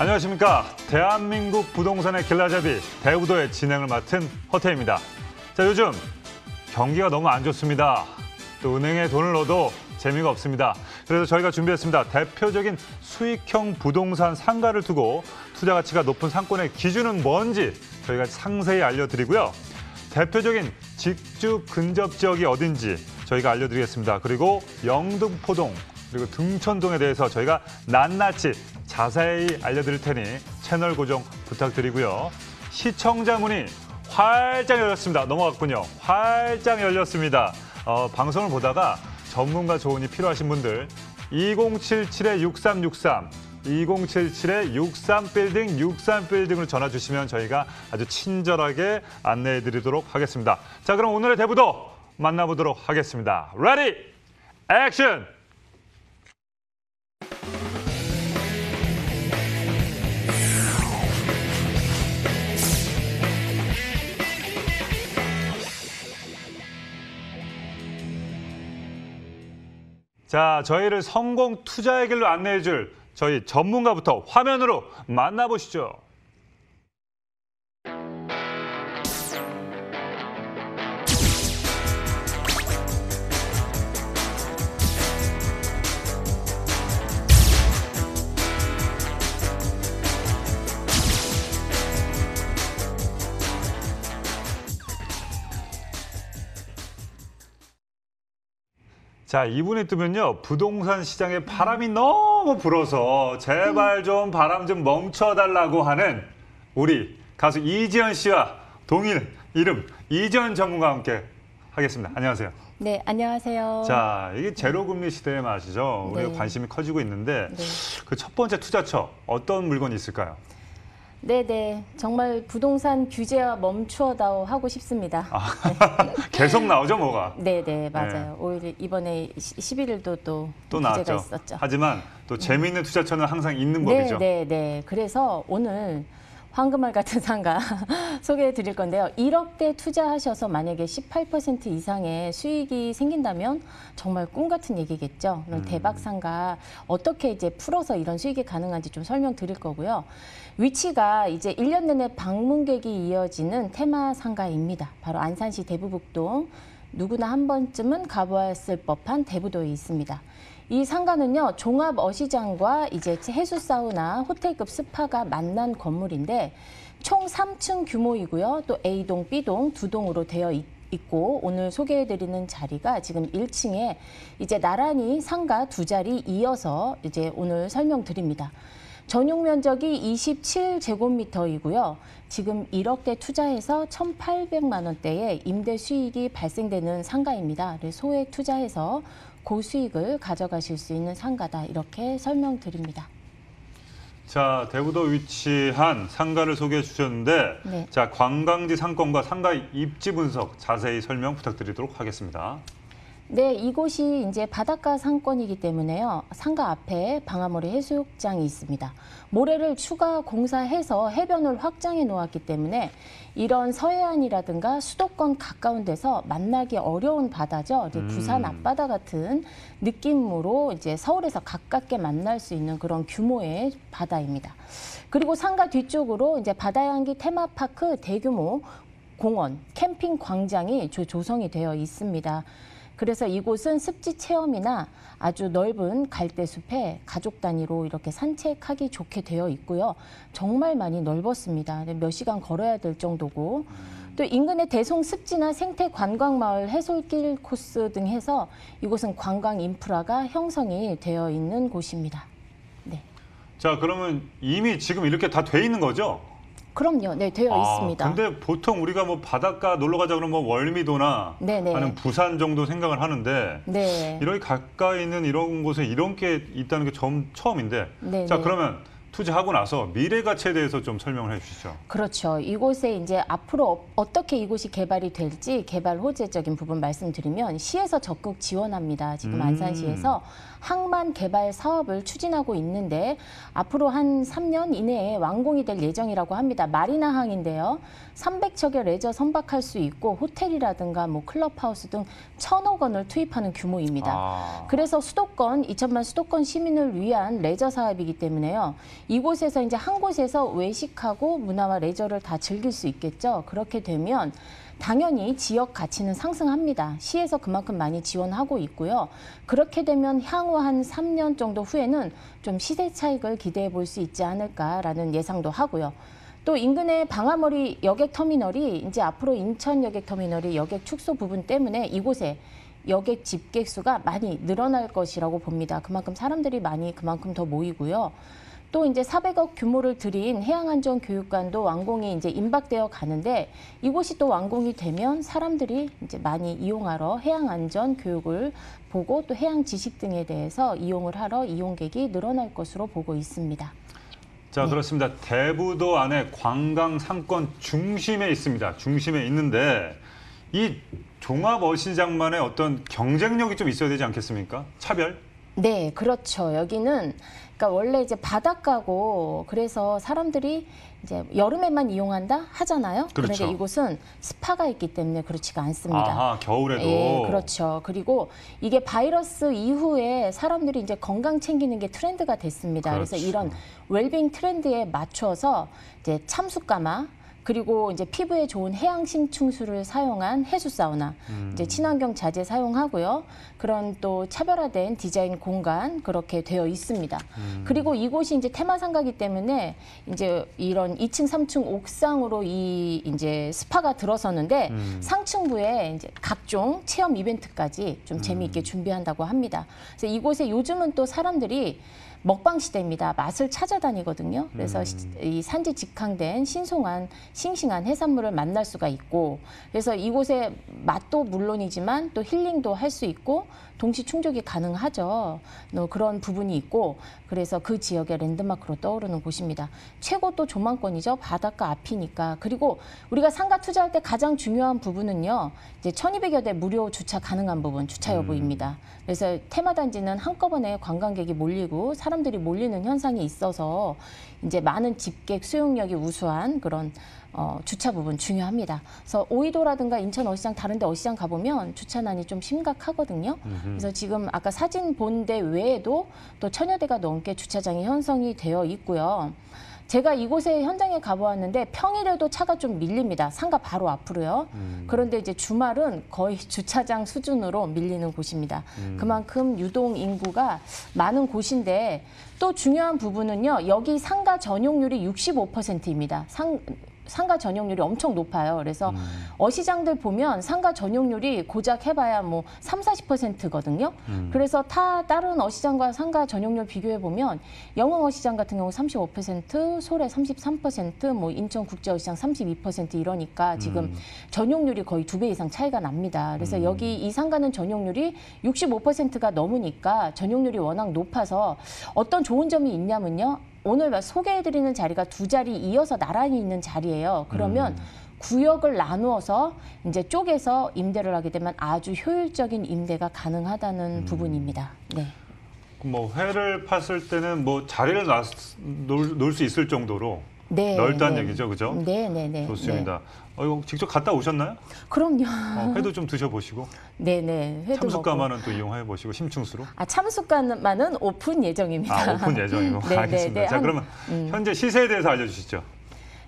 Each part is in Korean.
안녕하십니까. 대한민국 부동산의 길라잡이 대우도의 진행을 맡은 허태입니다. 자, 요즘 경기가 너무 안 좋습니다. 또 은행에 돈을 넣어도 재미가 없습니다. 그래서 저희가 준비했습니다. 대표적인 수익형 부동산 상가를 두고 투자 가치가 높은 상권의 기준은 뭔지 저희가 상세히 알려드리고요. 대표적인 직주 근접 지역이 어딘지 저희가 알려드리겠습니다. 그리고 영등포동 그리고 등촌동에 대해서 저희가 낱낱이 자세히 알려드릴 테니 채널 고정 부탁드리고요. 시청자 문이 활짝 열렸습니다. 넘어갔군요. 활짝 열렸습니다. 방송을 보다가 전문가 조언이 필요하신 분들 2077-6363, 2077-63빌딩, 63빌딩으로 전화 주시면 저희가 아주 친절하게 안내해드리도록 하겠습니다. 자, 그럼 오늘의 대부도 만나보도록 하겠습니다. 레디, 액션! 자, 저희를 성공 투자의 길로 안내해줄 저희 전문가부터 화면으로 만나보시죠. 자, 이분이 뜨면요. 부동산 시장에 바람이 너무 불어서 제발 좀 바람 좀 멈춰달라고 하는 우리 가수 이지연 씨와 동일 이름 이지연 전문가와 함께 하겠습니다. 안녕하세요. 네, 안녕하세요. 자, 이게 제로금리 시대의 맛이죠. 우리가 네. 관심이 커지고 있는데 네. 그 첫 번째 투자처 어떤 물건이 있을까요? 네네, 정말 부동산 규제와 멈추어다오 하고 싶습니다. 계속 나오죠, 뭐가? 네네, 맞아요. 오히려 이번에 11일도 또 규제가 나왔죠. 있었죠. 하지만 또 재미있는 투자처는 항상 있는 법이죠. 네네네. 그래서 오늘 황금알 같은 상가 소개해 드릴 건데요. 1억대 투자하셔서 만약에 18% 이상의 수익이 생긴다면 정말 꿈 같은 얘기겠죠. 그럼 대박 상가 어떻게 이제 풀어서 이런 수익이 가능한지 좀 설명드릴 거고요. 위치가 이제 1년 내내 방문객이 이어지는 테마 상가입니다. 바로 안산시 대부북동, 누구나 한 번쯤은 가보았을 법한 대부도에 있습니다. 이 상가는요, 종합 어시장과 이제 해수 사우나, 호텔급 스파가 만난 건물인데 총 3층 규모이고요. 또 A동, B동 두 동으로 되어 있고 오늘 소개해드리는 자리가 지금 1층에 이제 나란히 상가 두 자리 이어서 이제 오늘 설명드립니다. 전용 면적이 27제곱미터이고요. 지금 1억대 투자해서 1,800만 원대의 임대 수익이 발생되는 상가입니다. 소액 투자해서 고수익을 가져가실 수 있는 상가다. 이렇게 설명드립니다. 자, 대부도 위치한 상가를 소개해 주셨는데 네. 자, 관광지 상권과 상가 입지 분석 자세히 설명 부탁드리도록 하겠습니다. 네, 이곳이 이제 바닷가 상권이기 때문에요. 상가 앞에 방아모래 해수욕장이 있습니다. 모래를 추가 공사해서 해변을 확장해 놓았기 때문에 이런 서해안이라든가 수도권 가까운 데서 만나기 어려운 바다죠. 이제 부산 앞바다 같은 느낌으로 이제 서울에서 가깝게 만날 수 있는 그런 규모의 바다입니다. 그리고 상가 뒤쪽으로 이제 바다향기 테마파크 대규모 공원, 캠핑 광장이 조성이 되어 있습니다. 그래서 이곳은 습지 체험이나 아주 넓은 갈대숲에 가족 단위로 이렇게 산책하기 좋게 되어 있고요. 정말 많이 넓었습니다. 몇 시간 걸어야 될 정도고 또 인근의 대송 습지나 생태 관광마을 해솔길 코스 등 해서 이곳은 관광 인프라가 형성이 되어 있는 곳입니다. 네. 자, 그러면 이미 지금 이렇게 다 돼 있는 거죠? 그럼요. 네, 되어 있습니다. 근데 보통 우리가 뭐 바닷가 놀러 가자 그러면 뭐 월미도나 네네. 하는 부산 정도 생각을 하는데 네. 이렇게 가까이 있는 이런 곳에 이런 게 있다는 게 처음인데 네네. 자, 그러면 투자하고 나서 미래 가치에 대해서 좀 설명을 해주시죠. 그렇죠. 이곳에 이제 앞으로 어떻게 이곳이 개발이 될지 개발 호재적인 부분 말씀드리면 시에서 적극 지원합니다. 지금 안산시에서 항만 개발 사업을 추진하고 있는데 앞으로 한 3년 이내에 완공이 될 예정이라고 합니다. 마리나항인데요. 300척의 레저 선박할 수 있고 호텔이라든가 뭐 클럽하우스 등 1,000억 원을 투입하는 규모입니다. 그래서 수도권, 2천만 수도권 시민을 위한 레저 사업이기 때문에요. 이곳에서 이제 한 곳에서 외식하고 문화와 레저를 다 즐길 수 있겠죠. 그렇게 되면 당연히 지역 가치는 상승합니다. 시에서 그만큼 많이 지원하고 있고요. 그렇게 되면 향후 한 3년 정도 후에는 좀 시세 차익을 기대해 볼 수 있지 않을까라는 예상도 하고요. 또 인근의 방아머리 여객터미널이 이제 앞으로 인천 여객터미널이 여객 축소 부분 때문에 이곳에 여객 집객 수가 많이 늘어날 것이라고 봅니다. 그만큼 사람들이 많이 그만큼 더 모이고요. 또 이제 400억 규모를 들인 해양안전교육관도 완공이 이제 임박되어 가는데 이곳이 또 완공이 되면 사람들이 이제 많이 이용하러 해양안전 교육을 보고 또 해양 지식 등에 대해서 이용을 하러 이용객이 늘어날 것으로 보고 있습니다. 자, 그렇습니다. 대부도 안에 관광 상권 중심에 있습니다. 중심에 있는데 이 종합 어시장만의 어떤 경쟁력이 좀 있어야 되지 않겠습니까? 차별? 네, 그렇죠. 여기는 그러니까 원래 이제 바닷가고 그래서 사람들이 이제 여름에만 이용한다 하잖아요. 그렇죠. 그런데 이곳은 스파가 있기 때문에 그렇지가 않습니다. 아하, 겨울에도. 예, 그렇죠. 그리고 이게 바이러스 이후에 사람들이 이제 건강 챙기는 게 트렌드가 됐습니다. 그렇죠. 그래서 이런 웰빙 트렌드에 맞춰서 이제 참숯가마 그리고 이제 피부에 좋은 해양 심층수를 사용한 해수 사우나, 이제 친환경 자재 사용하고요. 그런 또 차별화된 디자인 공간 그렇게 되어 있습니다. 그리고 이곳이 이제 테마상가이기 때문에 이제 이런 2층, 3층 옥상으로 이 이제 스파가 들어서는데 상층부에 이제 각종 체험 이벤트까지 좀 재미있게 준비한다고 합니다. 그래서 이곳에 요즘은 또 사람들이 먹방 시대입니다. 맛을 찾아다니거든요. 그래서 이 산지 직항된 신송한 싱싱한 해산물을 만날 수가 있고 그래서 이곳에 맛도 물론이지만 또 힐링도 할 수 있고 동시 충족이 가능하죠. 그런 부분이 있고 그래서 그 지역의 랜드마크로 떠오르는 곳입니다. 최고 또 조망권이죠. 바닷가 앞이니까. 그리고 우리가 상가 투자할 때 가장 중요한 부분은요. 이제 1,200여 대 무료 주차 가능한 부분, 주차 여부입니다. 그래서 테마단지는 한꺼번에 관광객이 몰리고 사람들이 몰리는 현상이 있어서 이제 많은 집객 수용력이 우수한 그런 주차 부분 중요합니다. 그래서 오이도라든가 인천 어시장 다른 데 어시장 가보면 주차난이 좀 심각하거든요. 그래서 지금 아까 사진 본 데 외에도 또 1,000여 대가 넘게 주차장이 형성이 되어 있고요. 제가 이곳에 현장에 가보았는데 평일에도 차가 좀 밀립니다. 상가 바로 앞으로요. 그런데 이제 주말은 거의 주차장 수준으로 밀리는 곳입니다. 그만큼 유동 인구가 많은 곳인데 또 중요한 부분은요. 여기 상가 전용률이 65%입니다. 상가 전용률이 엄청 높아요. 그래서 어시장들 보면 상가 전용률이 고작 해봐야 뭐 30~40%거든요. 그래서 다른 어시장과 상가 전용률 비교해 보면 영흥 어시장 같은 경우 35%, 소래 33%, 뭐 인천국제어시장 32% 이러니까 지금 전용률이 거의 2배 이상 차이가 납니다. 그래서 여기 이 상가는 전용률이 65%가 넘으니까 전용률이 워낙 높아서 어떤 좋은 점이 있냐면요. 오늘 소개해드리는 자리가 2자리 이어서 나란히 있는 자리예요. 그러면 구역을 나누어서 이제 쪼개서 임대를 하게 되면 아주 효율적인 임대가 가능하다는 부분입니다. 네. 뭐 회를 팠을 때는 뭐 자리를 놓을 수 있을 정도로 네, 넓다는 네. 얘기죠, 그죠? 네. 좋습니다. 이거 직접 갔다 오셨나요? 그럼요. 회도 좀 드셔보시고. 네네. 회도 참숯가마는 또 이용해 보시고 심층수로. 참숯가마는 오픈 예정입니다. 오픈 예정이고. 네, 알겠습니다. 네. 자, 그러면 현재 시세에 대해서 알려주시죠.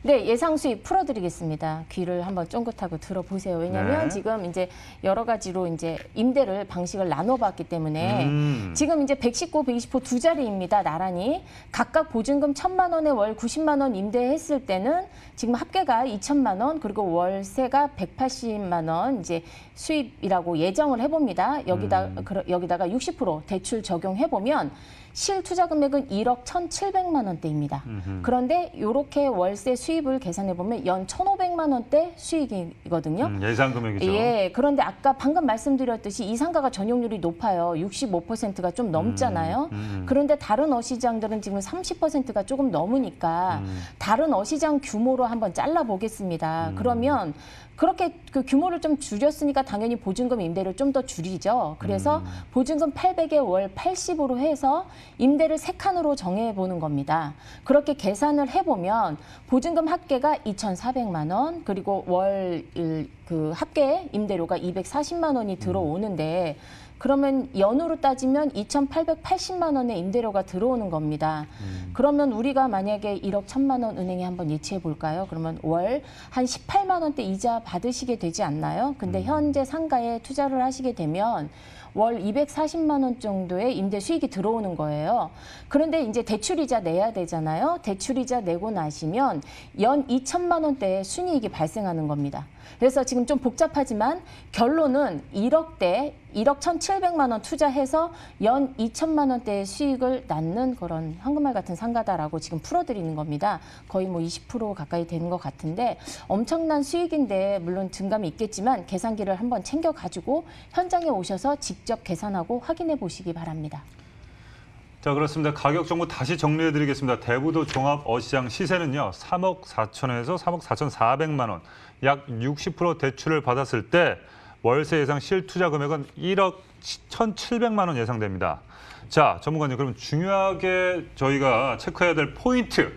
네, 예상 수익 풀어드리겠습니다. 귀를 한번 쫑긋하고 들어보세요. 왜냐하면 네. 지금 이제 여러 가지로 이제 임대를 방식을 나눠봤기 때문에 지금 이제 119, 120호 2자리입니다. 나란히 각각 보증금 1,000만 원에 월 90만 원 임대했을 때는 지금 합계가 2천만 원 그리고 월세가 180만 원 이제 수입이라고 예정을 해봅니다. 여기다가 60% 대출 적용해 보면. 실 투자 금액은 1억 1,700만 원대입니다. 그런데 이렇게 월세 수입을 계산해 보면 연 1,500만 원대 수익이거든요. 예상 금액이죠. 예. 그런데 아까 방금 말씀드렸듯이 이 상가가 전용률이 높아요. 65%가 좀 넘잖아요. 그런데 다른 어시장들은 지금 30%가 조금 넘으니까 다른 어시장 규모로 한번 잘라 보겠습니다. 그러면 그렇게 그 규모를 좀 줄였으니까 당연히 보증금 임대를 좀 더 줄이죠. 그래서 보증금 800에 월 80으로 해서 임대를 3칸으로 정해보는 겁니다. 그렇게 계산을 해보면 보증금 합계가 2,400만 원 그리고 월 그 합계 임대료가 240만 원이 들어오는데 그러면 연으로 따지면 2,880만 원의 임대료가 들어오는 겁니다. 그러면 우리가 만약에 1억 1,000만 원 은행에 한번 예치해 볼까요? 그러면 월 한 18만 원대 이자 받으시게 되지 않나요? 근데 현재 상가에 투자를 하시게 되면 월 240만 원 정도의 임대 수익이 들어오는 거예요. 그런데 이제 대출이자 내야 되잖아요. 대출이자 내고 나시면 연 2천만 원대의 순이익이 발생하는 겁니다. 그래서 지금 좀 복잡하지만 결론은 1억대 1억 1,700만 원 투자해서 연 2천만 원대의 수익을 낳는 그런 황금알 같은 상가다라고 지금 풀어드리는 겁니다. 거의 뭐 20% 가까이 되는 것 같은데 엄청난 수익인데 물론 증감이 있겠지만 계산기를 한번 챙겨가지고 현장에 오셔서 직접 계산하고 확인해 보시기 바랍니다. 자, 그렇습니다. 가격 정보 다시 정리해드리겠습니다. 대부도 종합 어시장 시세는요. 3억 4천에서 3억 4,400만 원, 약 60% 대출을 받았을 때 월세 예상 실투자 금액은 1억 1,700만 원 예상됩니다. 자, 전문가님, 그럼 중요하게 저희가 체크해야 될 포인트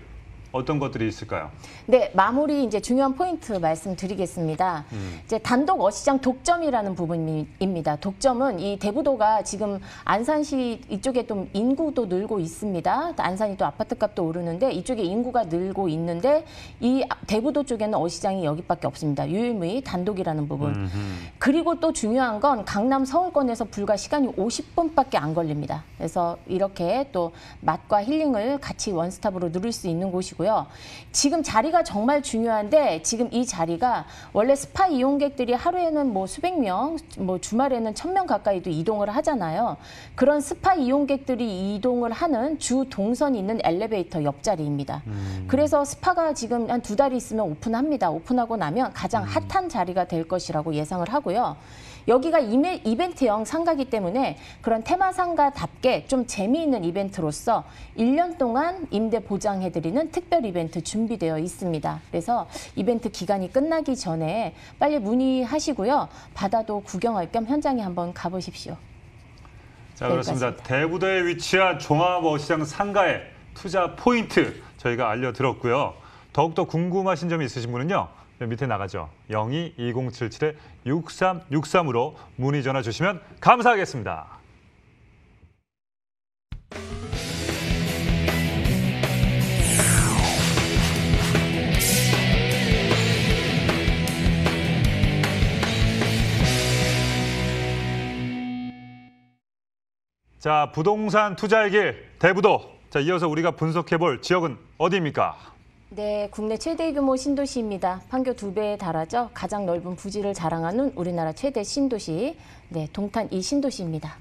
어떤 것들이 있을까요? 네, 마무리 이제 중요한 포인트 말씀드리겠습니다. 이제 단독 어시장 독점이라는 부분입니다. 독점은 이 대부도가 지금 안산시 이쪽에 좀 인구도 늘고 있습니다. 안산이 또 아파트값도 오르는데 이쪽에 인구가 늘고 있는데 이 대부도 쪽에는 어시장이 여기밖에 없습니다. 유일무이 단독이라는 부분. 그리고 또 중요한 건 강남 서울권에서 불과 시간이 50분밖에 안 걸립니다. 그래서 이렇게 또 맛과 힐링을 같이 원스톱으로 누릴 수 있는 곳이고요. 지금 자리가 정말 중요한데 지금 이 자리가 원래 스파 이용객들이 하루에는 뭐 수백 명, 뭐 주말에는 1,000명 가까이도 이동을 하잖아요. 그런 스파 이용객들이 이동을 하는 주 동선이 있는 엘리베이터 옆자리입니다. 그래서 스파가 지금 한 2달이 있으면 오픈합니다. 오픈하고 나면 가장 핫한 자리가 될 것이라고 예상을 하고요. 여기가 이벤트형 상가이기 때문에 그런 테마 상가답게 좀 재미있는 이벤트로서 1년 동안 임대 보장해드리는 특별 이벤트 준비되어 있습니다. 그래서 이벤트 기간이 끝나기 전에 빨리 문의하시고요. 바다도 구경할 겸 현장에 한번 가보십시오. 자, 그렇습니다. 대부도에 위치한 종합어시장 상가의 투자 포인트 저희가 알려드렸고요. 더욱더 궁금하신 점이 있으신 분은요. 밑에 나가죠. 02-2077-6363으로 문의 전화 주시면 감사하겠습니다. 자, 부동산 투자의 길 대부도. 자, 이어서 우리가 분석해볼 지역은 어디입니까? 네, 국내 최대 규모 신도시입니다. 판교 2배에 달하죠. 가장 넓은 부지를 자랑하는 우리나라 최대 신도시, 네, 동탄 이 신도시입니다.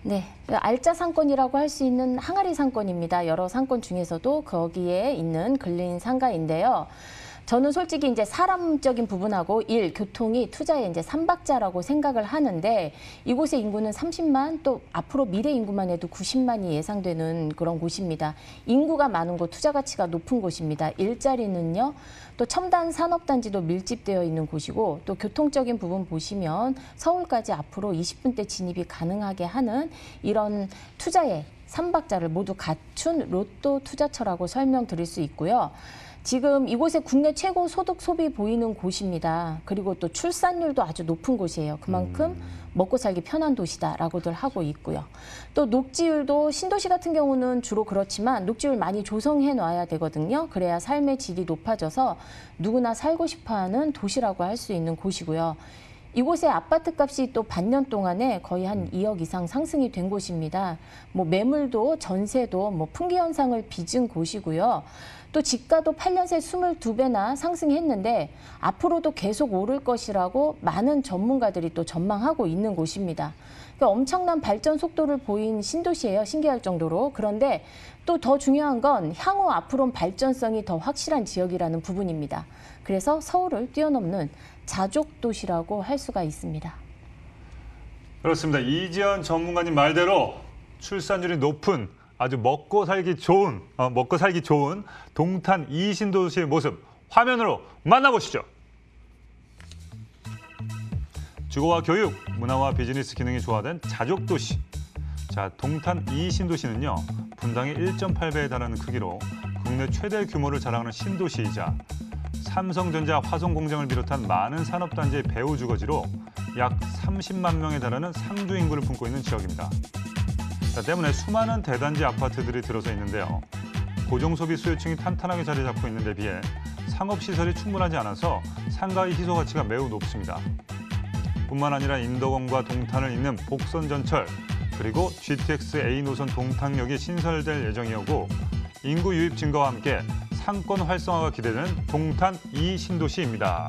네, 알짜 상권이라고 할 수 있는 항아리 상권입니다. 여러 상권 중에서도 거기에 있는 근린 상가인데요. 저는 솔직히 이제 사람적인 부분하고 일, 교통이 투자의 이제 삼박자라고 생각을 하는데 이곳의 인구는 30만, 또 앞으로 미래 인구만 해도 90만이 예상되는 그런 곳입니다. 인구가 많은 곳, 투자 가치가 높은 곳입니다. 일자리는요, 또 첨단 산업단지도 밀집되어 있는 곳이고 또 교통적인 부분 보시면 서울까지 앞으로 20분대 진입이 가능하게 하는 이런 투자의 삼박자를 모두 갖춘 로또 투자처라고 설명드릴 수 있고요. 지금 이곳에 국내 최고 소득 소비 보이는 곳입니다. 그리고 또 출산율도 아주 높은 곳이에요. 그만큼 먹고 살기 편한 도시다라고들 하고 있고요. 또 녹지율도 신도시 같은 경우는 주로 그렇지만 녹지율 많이 조성해 놔야 되거든요. 그래야 삶의 질이 높아져서 누구나 살고 싶어하는 도시라고 할 수 있는 곳이고요. 이곳의 아파트 값이 또 반년 동안에 거의 한 2억 이상 상승이 된 곳입니다. 뭐 매물도 전세도 뭐 풍기 현상을 빚은 곳이고요. 또 집가도 8년 새 22배나 상승했는데 앞으로도 계속 오를 것이라고 많은 전문가들이 또 전망하고 있는 곳입니다. 그러니까 엄청난 발전 속도를 보인 신도시예요. 신기할 정도로. 그런데 또 더 중요한 건 향후 앞으로는 발전성이 더 확실한 지역이라는 부분입니다. 그래서 서울을 뛰어넘는 자족 도시라고 할 수가 있습니다. 그렇습니다. 이지연 전문가님 말대로 출산율이 높은 아주 먹고 살기 좋은 동탄 이 신도시의 모습 화면으로 만나보시죠. 주거와 교육, 문화와 비즈니스 기능이 조화된 자족 도시. 자, 동탄 이 신도시는요. 분당의 1.8배에 달하는 크기로 국내 최대 규모를 자랑하는 신도시이자 삼성전자 화성 공장을 비롯한 많은 산업단지의 배후 주거지로 약 30만 명에 달하는 상주 인구를 품고 있는 지역입니다. 때문에 수많은 대단지 아파트들이 들어서 있는데요. 고정소비 수요층이 탄탄하게 자리 잡고 있는 데 비해 상업시설이 충분하지 않아서 상가의 희소 가치가 매우 높습니다. 뿐만 아니라 인덕원과 동탄을 잇는 복선전철, 그리고 GTX A 노선 동탄역이 신설될 예정이었고 인구 유입 증가와 함께 상권 활성화가 기대되는 동탄 2신도시입니다.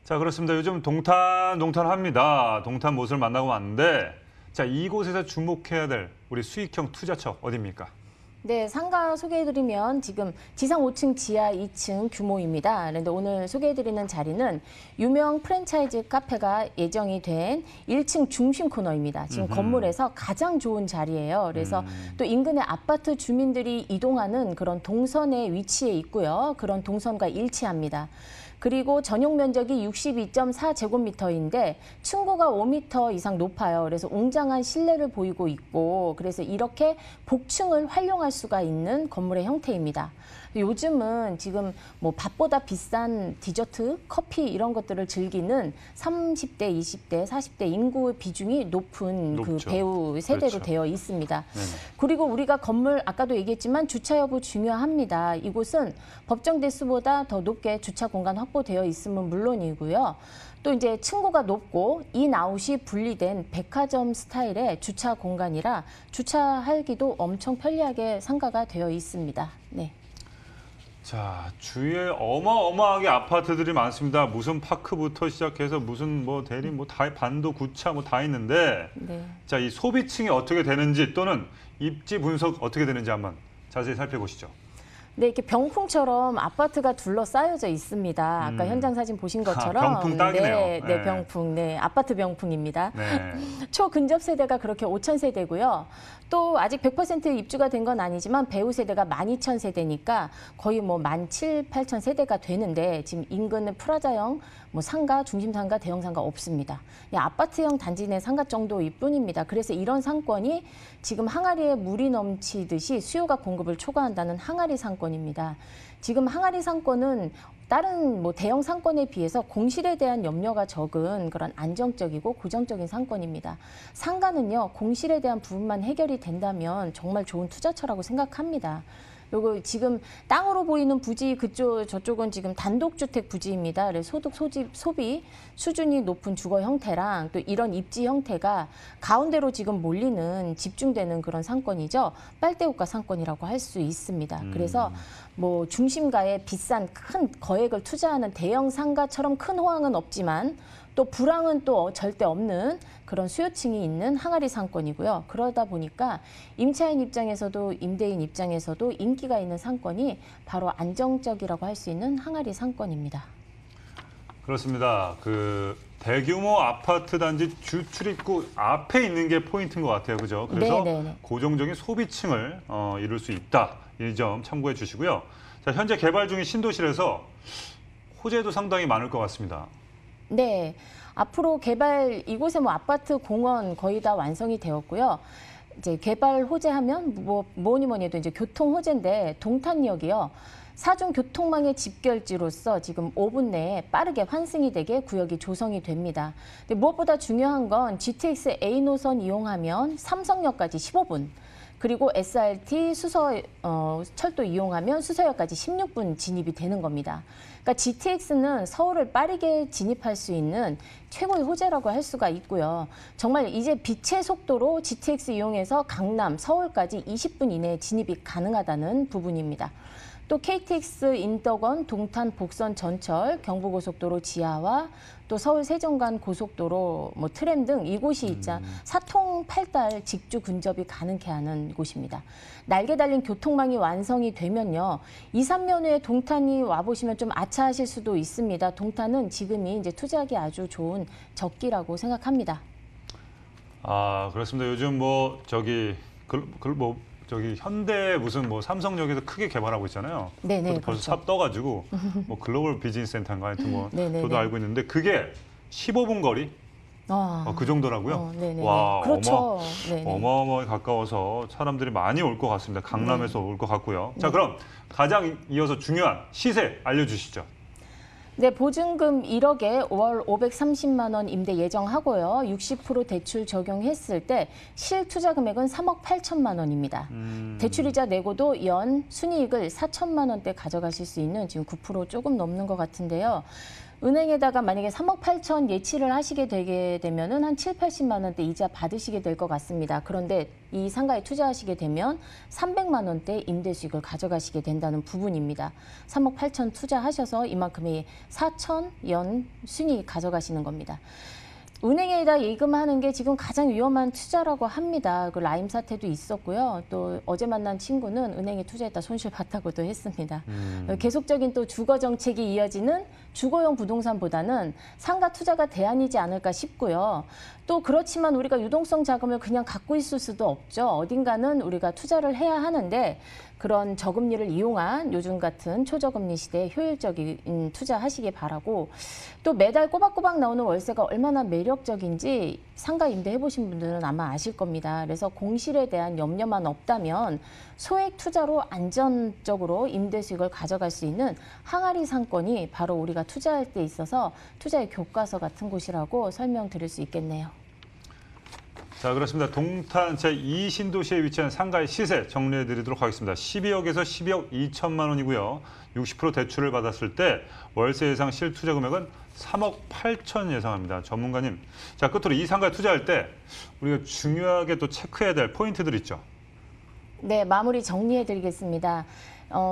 자, 그렇습니다. 요즘 동탄 합니다. 동탄 모습을 만나고 왔는데 자, 이곳에서 주목해야 될 우리 수익형 투자처 어디입니까? 네, 상가 소개해드리면 지금 지상 5층, 지하 2층 규모입니다. 그런데 오늘 소개해드리는 자리는 유명 프랜차이즈 카페가 예정이 된 1층 중심 코너입니다. 지금 건물에서 가장 좋은 자리예요. 그래서 또 인근의 아파트 주민들이 이동하는 그런 동선에 위치해 있고요. 그런 동선과 일치합니다. 그리고 전용 면적이 62.4제곱미터인데 층고가 5m 이상 높아요. 그래서 웅장한 실내를 보이고 있고 그래서 이렇게 복층을 활용할 수가 있는 건물의 형태입니다. 요즘은 지금 뭐 밥보다 비싼 디저트, 커피 이런 것들을 즐기는 30대, 20대, 40대 인구 비중이 높은 그 높죠. 배우 세대로 그렇죠. 되어 있습니다. 네네. 그리고 우리가 건물 아까도 얘기했지만 주차 여부 중요합니다. 이곳은 법정 대수보다 더 높게 주차 공간 확보되어 있음은 물론이고요. 또 이제 층고가 높고 인아웃이 분리된 백화점 스타일의 주차 공간이라 주차하기도 엄청 편리하게 상가가 되어 있습니다. 네. 자, 주위에 어마어마하게 아파트들이 많습니다. 무슨 파크부터 시작해서 무슨 뭐 대리 뭐 다 반도 구차 뭐 다 있는데 네. 자, 이 소비층이 어떻게 되는지 또는 입지 분석 어떻게 되는지 한번 자세히 살펴보시죠. 네, 이렇게 병풍처럼 아파트가 둘러싸여져 있습니다. 아까 현장 사진 보신 것처럼. 병풍 딱이네요. 네, 네, 네. 병풍. 네, 아파트 병풍입니다. 네. 초근접 세대가 그렇게 5천 세대고요. 또 아직 100% 입주가 된 건 아니지만 배우 세대가 12,000세대니까 거의 뭐 17,000, 8,000세대가 되는데 지금 인근은 프라자형 뭐 상가, 중심 상가, 대형 상가 없습니다. 그냥 아파트형 단지 내 상가 정도일 뿐입니다. 그래서 이런 상권이 지금 항아리에 물이 넘치듯이 수요가 공급을 초과한다는 항아리 상권입니다. 지금 항아리 상권은 다른 뭐 대형 상권에 비해서 공실에 대한 염려가 적은 그런 안정적이고 고정적인 상권입니다. 상가는요, 공실에 대한 부분만 해결이 된다면 정말 좋은 투자처라고 생각합니다. 요거 지금 땅으로 보이는 부지 저쪽은 지금 단독주택 부지입니다. 그래서 소비 수준이 높은 주거 형태랑 또 이런 입지 형태가 가운데로 지금 몰리는 집중되는 그런 상권이죠. 빨대호가 상권이라고 할 수 있습니다. 그래서 뭐 중심가에 비싼 큰 거액을 투자하는 대형 상가처럼 큰 호황은 없지만 또 불황은 또 절대 없는 그런 수요층이 있는 항아리 상권이고요. 그러다 보니까 임차인 입장에서도 임대인 입장에서도 인기가 있는 상권이 바로 안정적이라고 할 수 있는 항아리 상권입니다. 그렇습니다. 그 대규모 아파트 단지 주 출입구 앞에 있는 게 포인트인 것 같아요. 그죠? 그래서 네네네. 고정적인 소비층을 이룰 수 있다. 이 점 참고해 주시고요. 자, 현재 개발 중인 신도시에서 호재도 상당히 많을 것 같습니다. 네, 앞으로 개발 이곳에 뭐 아파트, 공원 거의 다 완성이 되었고요. 이제 개발 호재하면 뭐니 해도 이제 교통 호재인데 동탄역이요. 사중 교통망의 집결지로서 지금 5분 내에 빠르게 환승이 되게 구역이 조성이 됩니다. 근데 무엇보다 중요한 건 GTX A 노선 이용하면 삼성역까지 15분. 그리고 SRT 철도 이용하면 수서역까지 16분 진입이 되는 겁니다. 그러니까 GTX는 서울을 빠르게 진입할 수 있는 최고의 호재라고 할 수가 있고요. 정말 이제 빛의 속도로 GTX 이용해서 강남, 서울까지 20분 이내에 진입이 가능하다는 부분입니다. 또 KTX 인덕원, 동탄, 복선, 전철, 경부고속도로 지하와 또 서울 세종간 고속도로, 뭐 트램 등 이곳이 있자 사통 8달 직주 근접이 가능케 하는 곳입니다. 날개 달린 교통망이 완성이 되면요. 2, 3년 후에 동탄이 와보시면 좀 아차하실 수도 있습니다. 동탄은 지금이 이제 투자하기 아주 좋은 적기라고 생각합니다. 아, 그렇습니다. 요즘 저기 현대 무슨 뭐 삼성역에서 크게 개발하고 있잖아요. 네네. 벌써 그렇죠. 삽 떠가지고 뭐 글로벌 비즈니스 센터인가 하여튼 뭐 네네네. 저도 알고 있는데 그게 15분 거리 그 정도라고요? 네네. 와, 그렇죠. 네네. 어마어마하게 가까워서 사람들이 많이 올 것 같습니다. 강남에서 올 것 같고요. 자, 네. 그럼 가장 이어서 중요한 시세 알려주시죠. 네, 보증금 1억에 월 530만 원 임대 예정하고요. 60% 대출 적용했을 때 실투자 금액은 3억 8천만 원입니다. 대출이자 내고도 연 순이익을 4천만 원대 가져가실 수 있는 지금 9% 조금 넘는 것 같은데요. 은행에다가 만약에 3억 8천 예치를 하시게 되게 되면은 한 7, 80만 원대 이자 받으시게 될 것 같습니다. 그런데 이 상가에 투자하시게 되면 300만 원대 임대 수익을 가져가시게 된다는 부분입니다. 3억 8천 투자하셔서 이만큼의 4천 연 순이익 가져가시는 겁니다. 은행에다 예금하는 게 지금 가장 위험한 투자라고 합니다. 그 라임 사태도 있었고요. 또 어제 만난 친구는 은행에 투자했다 손실 봤다고도 했습니다. 계속적인 또 주거 정책이 이어지는 주거용 부동산보다는 상가 투자가 대안이지 않을까 싶고요. 또 그렇지만 우리가 유동성 자금을 그냥 갖고 있을 수도 없죠. 어딘가는 우리가 투자를 해야 하는데 그런 저금리를 이용한 요즘 같은 초저금리 시대에 효율적인 투자하시기 바라고 또 매달 꼬박꼬박 나오는 월세가 얼마나 매력적인지 상가 임대해보신 분들은 아마 아실 겁니다. 그래서 공실에 대한 염려만 없다면 소액 투자로 안전적으로 임대 수익을 가져갈 수 있는 항아리 상권이 바로 우리가 투자할 때 있어서 투자의 교과서 같은 곳이라고 설명드릴 수 있겠네요. 자, 그렇습니다. 동탄 제2신도시에 위치한 상가의 시세 정리해드리도록 하겠습니다. 12억에서 12억 2천만 원이고요. 60% 대출을 받았을 때 월세 예상 실투자 금액은 3억 8천 예상합니다. 전문가님, 자, 끝으로 이 상가에 투자할 때 우리가 중요하게 또 체크해야 될 포인트들 있죠? 네, 마무리 정리해드리겠습니다.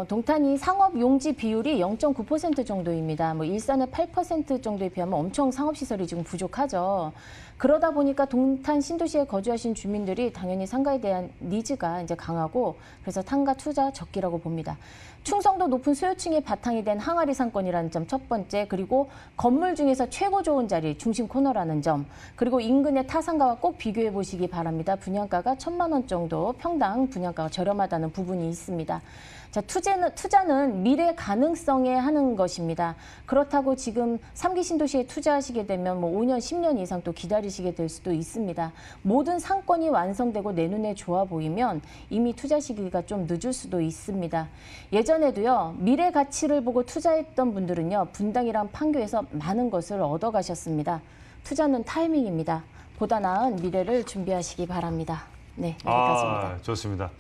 동탄이 상업 용지 비율이 0.9% 정도입니다. 일산의 8% 정도에 비하면 엄청 상업시설이 지금 부족하죠. 그러다 보니까 동탄 신도시에 거주하신 주민들이 당연히 상가에 대한 니즈가 이제 강하고 그래서 상가 투자 적기라고 봅니다. 충성도 높은 소유층이 바탕이 된 항아리 상권이라는 점 첫 번째, 그리고 건물 중에서 최고 좋은 자리, 중심 코너라는 점, 그리고 인근의 타 상가와 꼭 비교해 보시기 바랍니다. 분양가가 1,000만 원 정도 평당 분양가가 저렴하다는 부분이 있습니다. 자, 투자는 미래 가능성에 하는 것입니다. 그렇다고 지금 3기 신도시에 투자하시게 되면 5년, 10년 이상 또 기다리시게 될 수도 있습니다. 모든 상권이 완성되고 내 눈에 좋아 보이면 이미 투자 시기가 좀 늦을 수도 있습니다. 예전에도요, 미래 가치를 보고 투자했던 분들은요, 분당이란 판교에서 많은 것을 얻어가셨습니다. 투자는 타이밍입니다. 보다 나은 미래를 준비하시기 바랍니다. 네, 여기까지입니다. 좋습니다.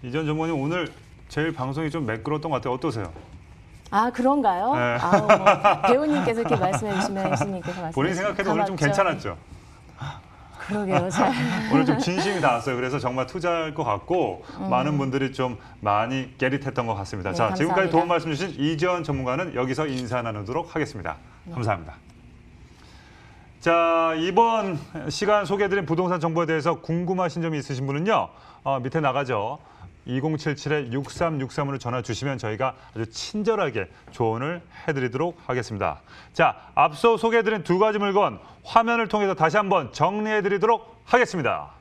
이전 전문가님 오늘 제일 방송이 좀 매끄러웠던 것 같아요. 어떠세요? 아, 그런가요? 네. 배우님께서 이렇게 말씀해 주시면 교수님께서 말씀해 본인 생각해도 오늘 좀 괜찮았죠? 그러게요. 잘. 오늘 좀 진심이 닿았어요. 그래서 정말 투자할 것 같고 많은 분들이 좀 많이 깨릿했던 것 같습니다. 네, 자, 감사합니다. 지금까지 도움 말씀 주신 이재원 전문가는 여기서 인사 나누도록 하겠습니다. 감사합니다. 자, 이번 시간 소개해드린 부동산 정보에 대해서 궁금하신 점이 있으신 분은요. 밑에 나가죠. 2077-6363으로 전화 주시면 저희가 아주 친절하게 조언을 해드리도록 하겠습니다. 자, 앞서 소개해드린 두 가지 물건 화면을 통해서 다시 한번 정리해드리도록 하겠습니다.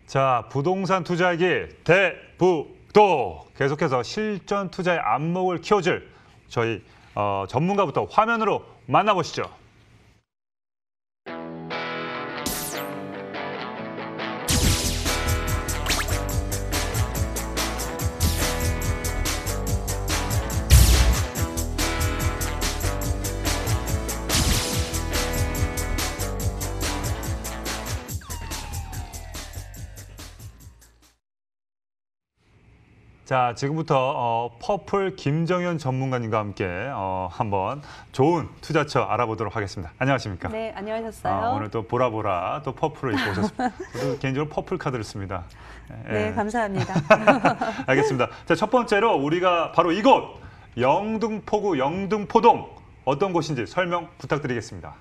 자, 부동산 투자하기 대부도 계속해서 실전 투자의 안목을 키워줄 저희 전문가부터 화면으로 만나보시죠. 자, 지금부터 퍼플 김정현 전문가님과 함께 한번 좋은 투자처 알아보도록 하겠습니다. 안녕하십니까? 네, 안녕하셨어요. 오늘 또 보라보라 또 퍼플을 입고 오셨습니다. 저도 개인적으로 퍼플 카드를 씁니다. 네, 감사합니다. 알겠습니다. 자, 첫 번째로 우리가 바로 이곳 영등포구 영등포동 어떤 곳인지 설명 부탁드리겠습니다.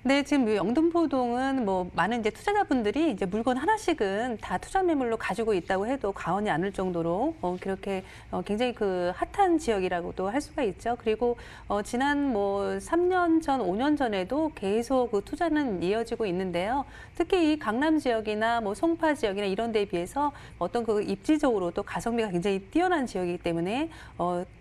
네, 지금 영등포동은 뭐 많은 이제 투자자분들이 이제 물건 하나씩은 다 투자 매물로 가지고 있다고 해도 과언이 아닐 정도로 그렇게 굉장히 그 핫한 지역이라고도 할 수가 있죠. 그리고 지난 뭐 3년 전, 5년 전에도 계속 그 투자는 이어지고 있는데요. 특히 이 강남 지역이나 뭐 송파 지역이나 이런 데에 비해서 어떤 그 입지적으로도 가성비가 굉장히 뛰어난 지역이기 때문에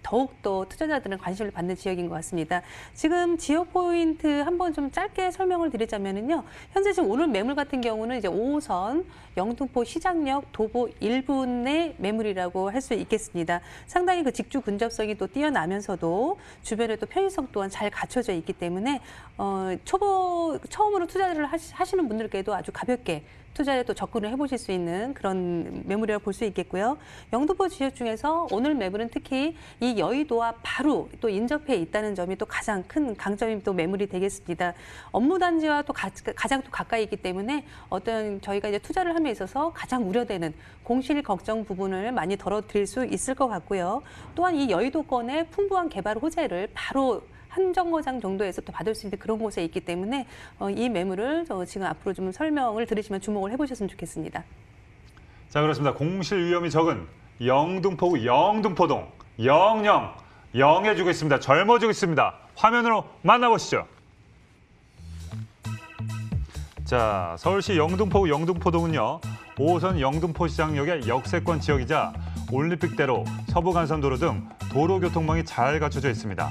더욱 더 투자자들은 관심을 받는 지역인 것 같습니다. 지금 지역 포인트 한번 좀 짧게 설명을 드리자면은요. 현재 지금 오늘 매물 같은 경우는 이제 5호선 영등포 시장역 도보 1분의 매물이라고 할 수 있겠습니다. 상당히 그 직주 근접성이 또 뛰어나면서도 주변에 또 편의성 또한 잘 갖춰져 있기 때문에 처음으로 투자를 하시는 분들께도 아주 가볍게 투자에 또 접근을 해보실 수 있는 그런 매물이라고 볼 수 있겠고요. 영등포 지역 중에서 오늘 매물은 특히 이 여의도와 바로 또 인접해 있다는 점이 또 가장 큰 강점이 또 매물이 되겠습니다. 업무 단지와 또 가장 또 가까이 있기 때문에 어떤 저희가 이제 투자를 함에 있어서 가장 우려되는 공실 걱정 부분을 많이 덜어드릴 수 있을 것 같고요. 또한 이 여의도권의 풍부한 개발 호재를 바로 한 정거장 정도에서 또 받을 수 있는 그런 곳에 있기 때문에 이 매물을 지금 앞으로 좀 설명을 들으시면 주목을 해보셨으면 좋겠습니다. 자, 그렇습니다. 공실 위험이 적은 영등포구 영등포동 영해지고 있습니다. 젊어지고 있습니다. 화면으로 만나보시죠. 자, 서울시 영등포구 영등포동은요. 5호선 영등포시장역의 역세권 지역이자 올림픽대로 서부간선도로 등 도로교통망이 잘 갖춰져 있습니다.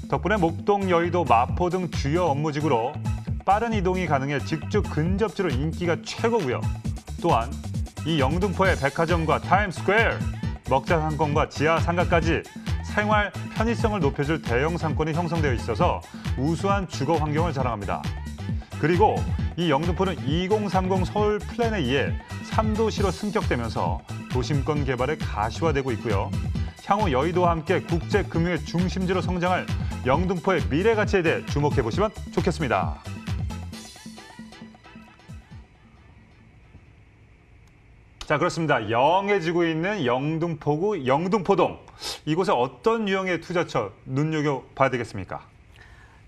덕분에 목동, 여의도, 마포 등 주요 업무지구로 빠른 이동이 가능해 직주 근접지로 인기가 최고고요. 또한 이 영등포의 백화점과 타임스퀘어, 먹자 상권과 지하 상가까지 생활 편의성을 높여줄 대형 상권이 형성되어 있어서 우수한 주거 환경을 자랑합니다. 그리고 이 영등포는 2030 서울 플랜에 의해 3도시로 승격되면서 도심권 개발에 가시화되고 있고요. 향후 여의도와 함께 국제금융의 중심지로 성장할 영등포의 미래 가치에 대해 주목해 보시면 좋겠습니다. 자, 그렇습니다. 영해지고 있는 영등포구 영등포동. 이곳에 어떤 유형의 투자처 눈여겨봐야 되겠습니까?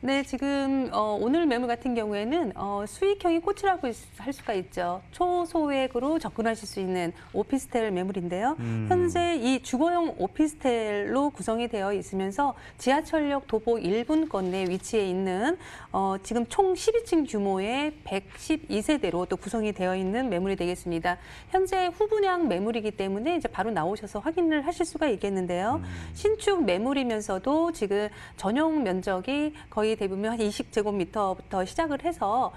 네, 지금 오늘 매물 같은 경우에는 수익형이 꽃이라고 할 수가 있죠. 초소액으로 접근하실 수 있는 오피스텔 매물인데요. 현재 이 주거용 오피스텔로 구성이 되어 있으면서 지하철역 도보 1분권 내에 위치해 있는 지금 총 12층 규모의 112세대로 또 구성이 되어 있는 매물이 되겠습니다. 현재 후분양 매물이기 때문에 이제 바로 나오셔서 확인을 하실 수가 있겠는데요. 신축 매물이면서도 지금 전용 면적이 거의 대부분 한 20제곱미터부터 시작을 해서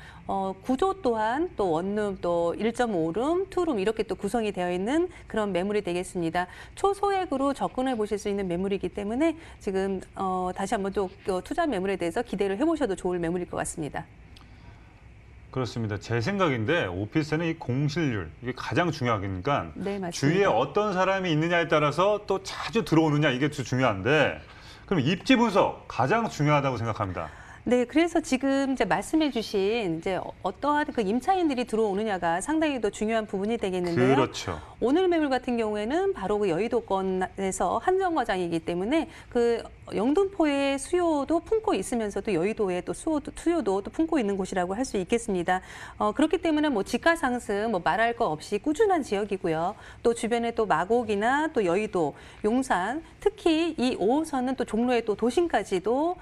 구조 또한 또 원룸 또 1.5룸, 투룸 이렇게 또 구성이 되어 있는 그런 매물이 되겠습니다. 초소액으로 접근해 보실 수 있는 매물이기 때문에 지금 다시 한번 또 투자 매물에 대해서 기대를 해보셔도 좋을 매물일 것 같습니다. 그렇습니다. 제 생각인데 오피스텔은 이 공실률 이게 가장 중요하니까 네, 맞습니다. 주위에 어떤 사람이 있느냐에 따라서 또 자주 들어오느냐 이게 더 중요한데 그럼 입지 분석 가장 중요하다고 생각합니다. 네, 그래서 지금 이제 말씀해주신 이제 어떠한 그 임차인들이 들어오느냐가 상당히 더 중요한 부분이 되겠는데요. 그렇죠. 오늘 매물 같은 경우에는 바로 그 여의도권에서 한정거장이기 때문에 그 영등포의 수요도 품고 있으면서도 여의도의 또 수요도 또 품고 있는 곳이라고 할 수 있겠습니다. 그렇기 때문에 뭐 지가 상승 뭐 말할 거 없이 꾸준한 지역이고요. 또 주변에 또 마곡이나 또 여의도, 용산, 특히 이 5호선은 또 종로의 또 도심까지도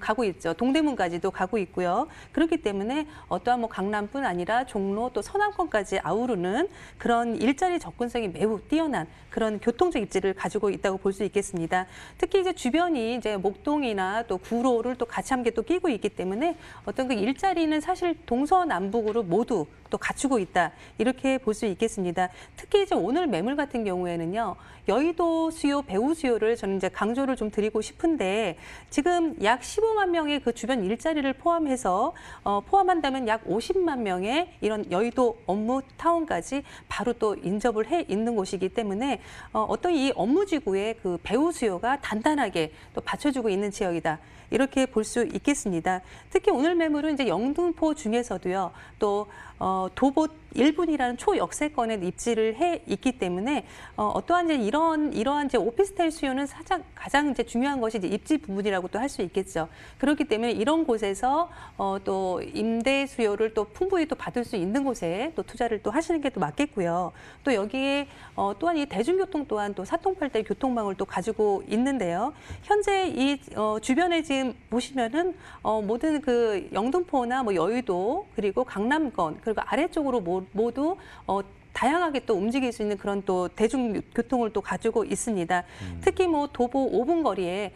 가고 있죠. 동대문까지도 가고 있고요. 그렇기 때문에 어떠한 뭐 강남뿐 아니라 종로 또 서남권까지 아우르는 그런 일자리 접근성이 매우 뛰어난 그런 교통적 입지를 가지고 있다고 볼 수 있겠습니다. 특히 특히 이제 주변이 이제 목동이나 또 구로를 또 같이 함께 또 끼고 있기 때문에 어떤 그 일자리는 사실 동서남북으로 모두 또 갖추고 있다. 이렇게 볼 수 있겠습니다. 특히 이제 오늘 매물 같은 경우에는요. 여의도 수요, 배우 수요를 저는 이제 강조를 좀 드리고 싶은데 지금 약 15만 명의 그 주변 일자리를 포함해서 포함한다면 약 50만 명의 이런 여의도 업무 타운까지 바로 또 인접을 해 있는 곳이기 때문에 어떤 이 업무지구의 그 배우 수요가 단단하게 또 받쳐주고 있는 지역이다. 이렇게 볼 수 있겠습니다. 특히 오늘 매물은 이제 영등포 중에서도요. 또 도보 1분이라는 초역세권에 입지를 해 있기 때문에 어떠한 이제 이러한 이제 오피스텔 수요는 가장 이제 중요한 것이 이제 입지 부분이라고 또 할 수 있겠죠. 그렇기 때문에 이런 곳에서 또 임대 수요를 또 풍부히 또 받을 수 있는 곳에 또 투자를 또 하시는 게 또 맞겠고요. 또 여기에 또한 이 대중교통 또한 또 사통팔달 교통망을 또 가지고 있는데요. 현재 이 주변에 지금 보시면은 모든 그 영등포나 뭐 여의도 그리고 강남권 그리고 아래쪽으로 모두 다양하게 또 움직일 수 있는 그런 또 대중교통을 또 가지고 있습니다. 특히 뭐 도보 5분 거리에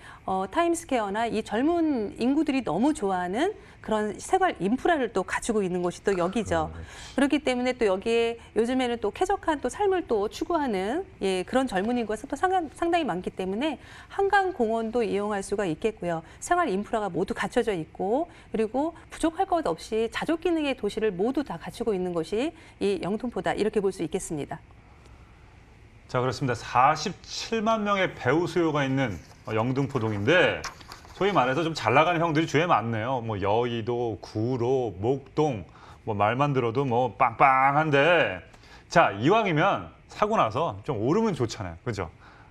타임스퀘어나 이 젊은 인구들이 너무 좋아하는 그런 생활 인프라를 또 가지고 있는 곳이 또 여기죠. 그렇기 때문에 또 여기에 요즘에는 또 쾌적한 또 삶을 또 추구하는 그런 젊은 인구가 또 상당히 많기 때문에 한강 공원도 이용할 수가 있겠고요. 생활 인프라가 모두 갖춰져 있고 그리고 부족할 것 없이 자족 기능의 도시를 모두 다 갖추고 있는 곳이 이 영등포다. 이렇게 볼 수 있겠습니다. 자, 그렇습니다. 47만 명의 배우 수요가 있는 영등포동인데 소위 말해서 좀 잘 나가는 형들이 주위에 많네요. 뭐 여의도, 구로, 목동, 뭐 말만 들어도 뭐 빵빵한데 자, 이왕이면 사고 나서 좀 오르면 좋잖아요. 그죠?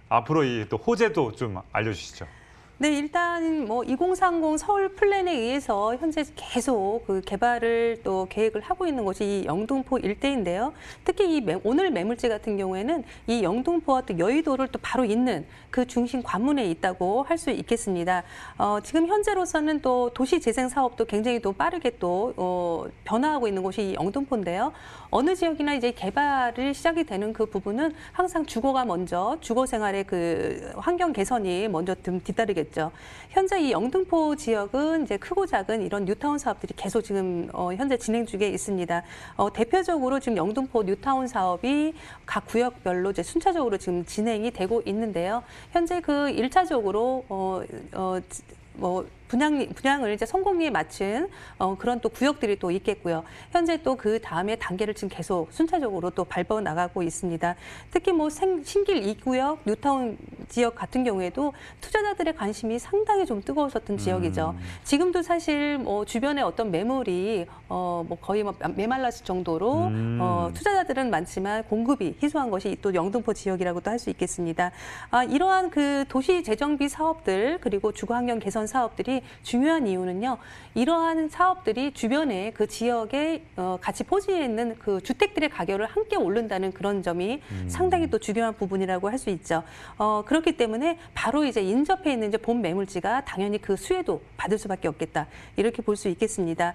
앞으로 이 또 호재도 좀 알려주시죠. 네, 일단 뭐 2030 서울 플랜에 의해서 현재 계속 그 개발을 또 계획을 하고 있는 곳이 이 영등포 일대인데요. 특히 이 오늘 매물지 같은 경우에는 이 영등포와 또 여의도를 또 바로 잇는 그 중심 관문에 있다고 할 수 있겠습니다. 지금 현재로서는 또 도시 재생 사업도 굉장히 또 빠르게 또 변화하고 있는 곳이 이 영등포인데요. 어느 지역이나 이제 개발이 시작이 되는 그 부분은 항상 주거가 먼저 주거 생활의 그 환경 개선이 먼저 뒤따르겠죠. 현재 이 영등포 지역은 이제 크고 작은 이런 뉴타운 사업들이 계속 지금 현재 진행 중에 있습니다. 대표적으로 지금 영등포 뉴타운 사업이 각 구역별로 이제 순차적으로 지금 진행이 되고 있는데요. 현재 그 1차적으로 분양을 이제 성공리에 맞춘 그런 또 구역들이 또 있겠고요. 현재 또 그 다음에 단계를 지금 계속 순차적으로 또 밟아 나가고 있습니다. 특히 뭐 신길 2구역, 뉴타운 지역 같은 경우에도 투자자들의 관심이 상당히 좀 뜨거웠었던 지역이죠. 지금도 사실 뭐 주변에 어떤 매물이 뭐 거의 뭐 메말랐을 정도로 투자자들은 많지만 공급이 희소한 것이 또 영등포 지역이라고도 할 수 있겠습니다. 이러한 그 도시 재정비 사업들 그리고 주거 환경 개선 사업들이 중요한 이유는요. 이러한 사업들이 주변에 그 지역에 같이 포진해 있는 그 주택들의 가격을 함께 오른다는 그런 점이 상당히 또 중요한 부분이라고 할 수 있죠. 그렇기 때문에 바로 이제 인접해 있는 이제 본 매물지가 당연히 그 수혜도 받을 수밖에 없겠다. 이렇게 볼 수 있겠습니다.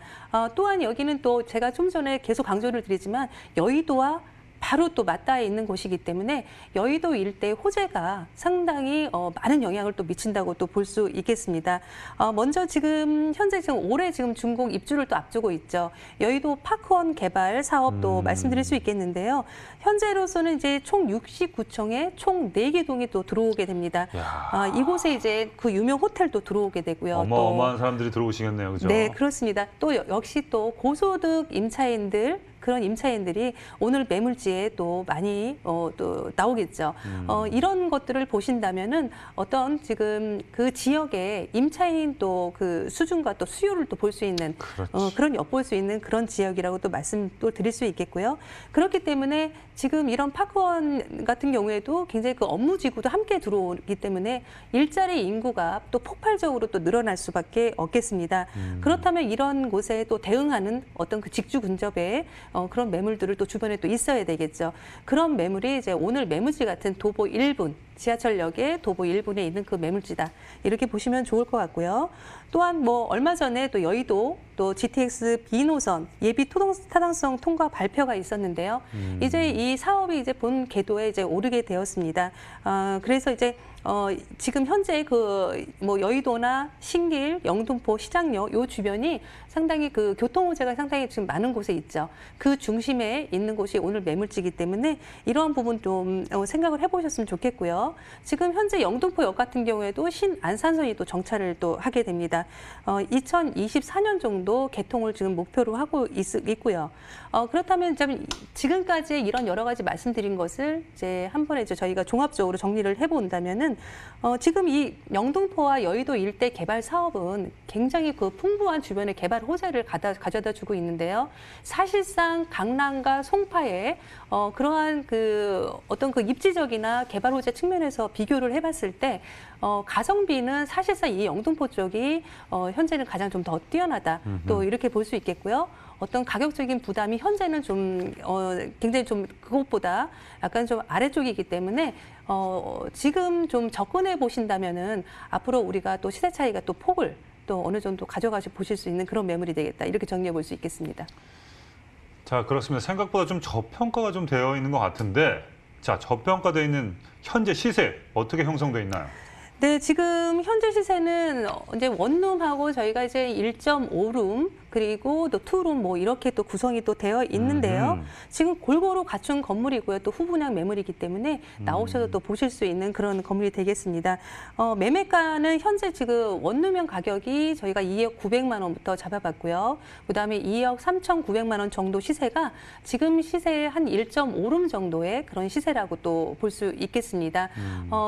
또한 여기는 또 제가 좀 전에 계속 강조를 드리지만 여의도와 바로 또 맞닿아 있는 곳이기 때문에 여의도 일대 호재가 상당히 많은 영향을 또 미친다고 또 볼 수 있겠습니다. 먼저 지금 현재 지금 올해 지금 준공 입주를 또 앞두고 있죠. 여의도 파크원 개발 사업도 말씀드릴 수 있겠는데요. 현재로서는 이제 총 69층에 총 4개 동이 또 들어오게 됩니다. 이곳에 이제 그 유명 호텔도 들어오게 되고요. 어마어마한 사람들이 들어오시겠네요. 그죠? 네, 그렇습니다. 또 역시 또 고소득 임차인들 그런 임차인들이 오늘 매물지에 또 많이 또 나오겠죠. 이런 것들을 보신다면은 어떤 지금 그 지역의 임차인 또 그 수준과 또 수요를 또 볼 수 있는 그런 엿볼 수 있는 그런 지역이라고 또 말씀 또 드릴 수 있겠고요. 그렇기 때문에 지금 이런 파크원 같은 경우에도 굉장히 그 업무지구도 함께 들어오기 때문에 일자리 인구가 또 폭발적으로 또 늘어날 수밖에 없겠습니다. 그렇다면 이런 곳에 또 대응하는 어떤 그 직주 근접에 그런 매물들을 또 주변에 또 있어야 되겠죠. 그런 매물이 이제 오늘 매물지 같은 도보 1분 지하철역의 도보 1분에 있는 그 매물지다. 이렇게 보시면 좋을 것 같고요. 또한 뭐 얼마 전에 또 여의도 또 GTX B 노선 예비 타당성 통과 발표가 있었는데요. 이제 이 사업이 이제 본 궤도에 이제 오르게 되었습니다. 그래서 이제 지금 현재 그 뭐 여의도나 신길, 영등포, 시장역 요 주변이 상당히 그 교통 호재가 상당히 지금 많은 곳에 있죠. 그 중심에 있는 곳이 오늘 매물지이기 때문에 이러한 부분 좀 생각을 해보셨으면 좋겠고요. 지금 현재 영등포역 같은 경우에도 신안산선이 또 정차를 또 하게 됩니다. 2024년 정도 개통을 지금 목표로 하고 있고요. 그렇다면 지금까지 이런 여러 가지 말씀드린 것을 이제 한 번에 이제 저희가 종합적으로 정리를 해본다면은 지금 이 영등포와 여의도 일대 개발 사업은 굉장히 그 풍부한 주변의 개발 호재를 가져다 주고 있는데요. 사실상 강남과 송파에 그러한 그 어떤 그 입지적이나 개발 호재 측면에서 비교를 해봤을 때 가성비는 사실상 이 영등포 쪽이 현재는 가장 좀 더 뛰어나다. 또 이렇게 볼 수 있겠고요. 어떤 가격적인 부담이 현재는 좀 굉장히 좀 그것보다 약간 좀 아래쪽이기 때문에 지금 좀 접근해 보신다면은 앞으로 우리가 또 시세 차이가 또 폭을 또 어느 정도 가져가시 보실 수 있는 그런 매물이 되겠다. 이렇게 정리해 볼 수 있겠습니다. 자, 그렇습니다. 생각보다 좀 저평가가 좀 되어 있는 것 같은데, 자, 저평가되어 있는 현재 시세 어떻게 형성되어 있나요? 네, 지금 현재 시세는 이제 원룸하고 저희가 이제 1.5룸 그리고 또 투룸 뭐 이렇게 또 구성이 또 되어 있는데요. 지금 골고루 갖춘 건물이고요. 또 후분양 매물이기 때문에 나오셔서 또 보실 수 있는 그런 건물이 되겠습니다. 매매가는 현재 지금 원룸형 가격이 저희가 2억 900만 원부터 잡아봤고요. 그다음에 2억 3,900만 원 정도 시세가 지금 시세의 한 1.5룸 정도의 그런 시세라고 또 볼 수 있겠습니다.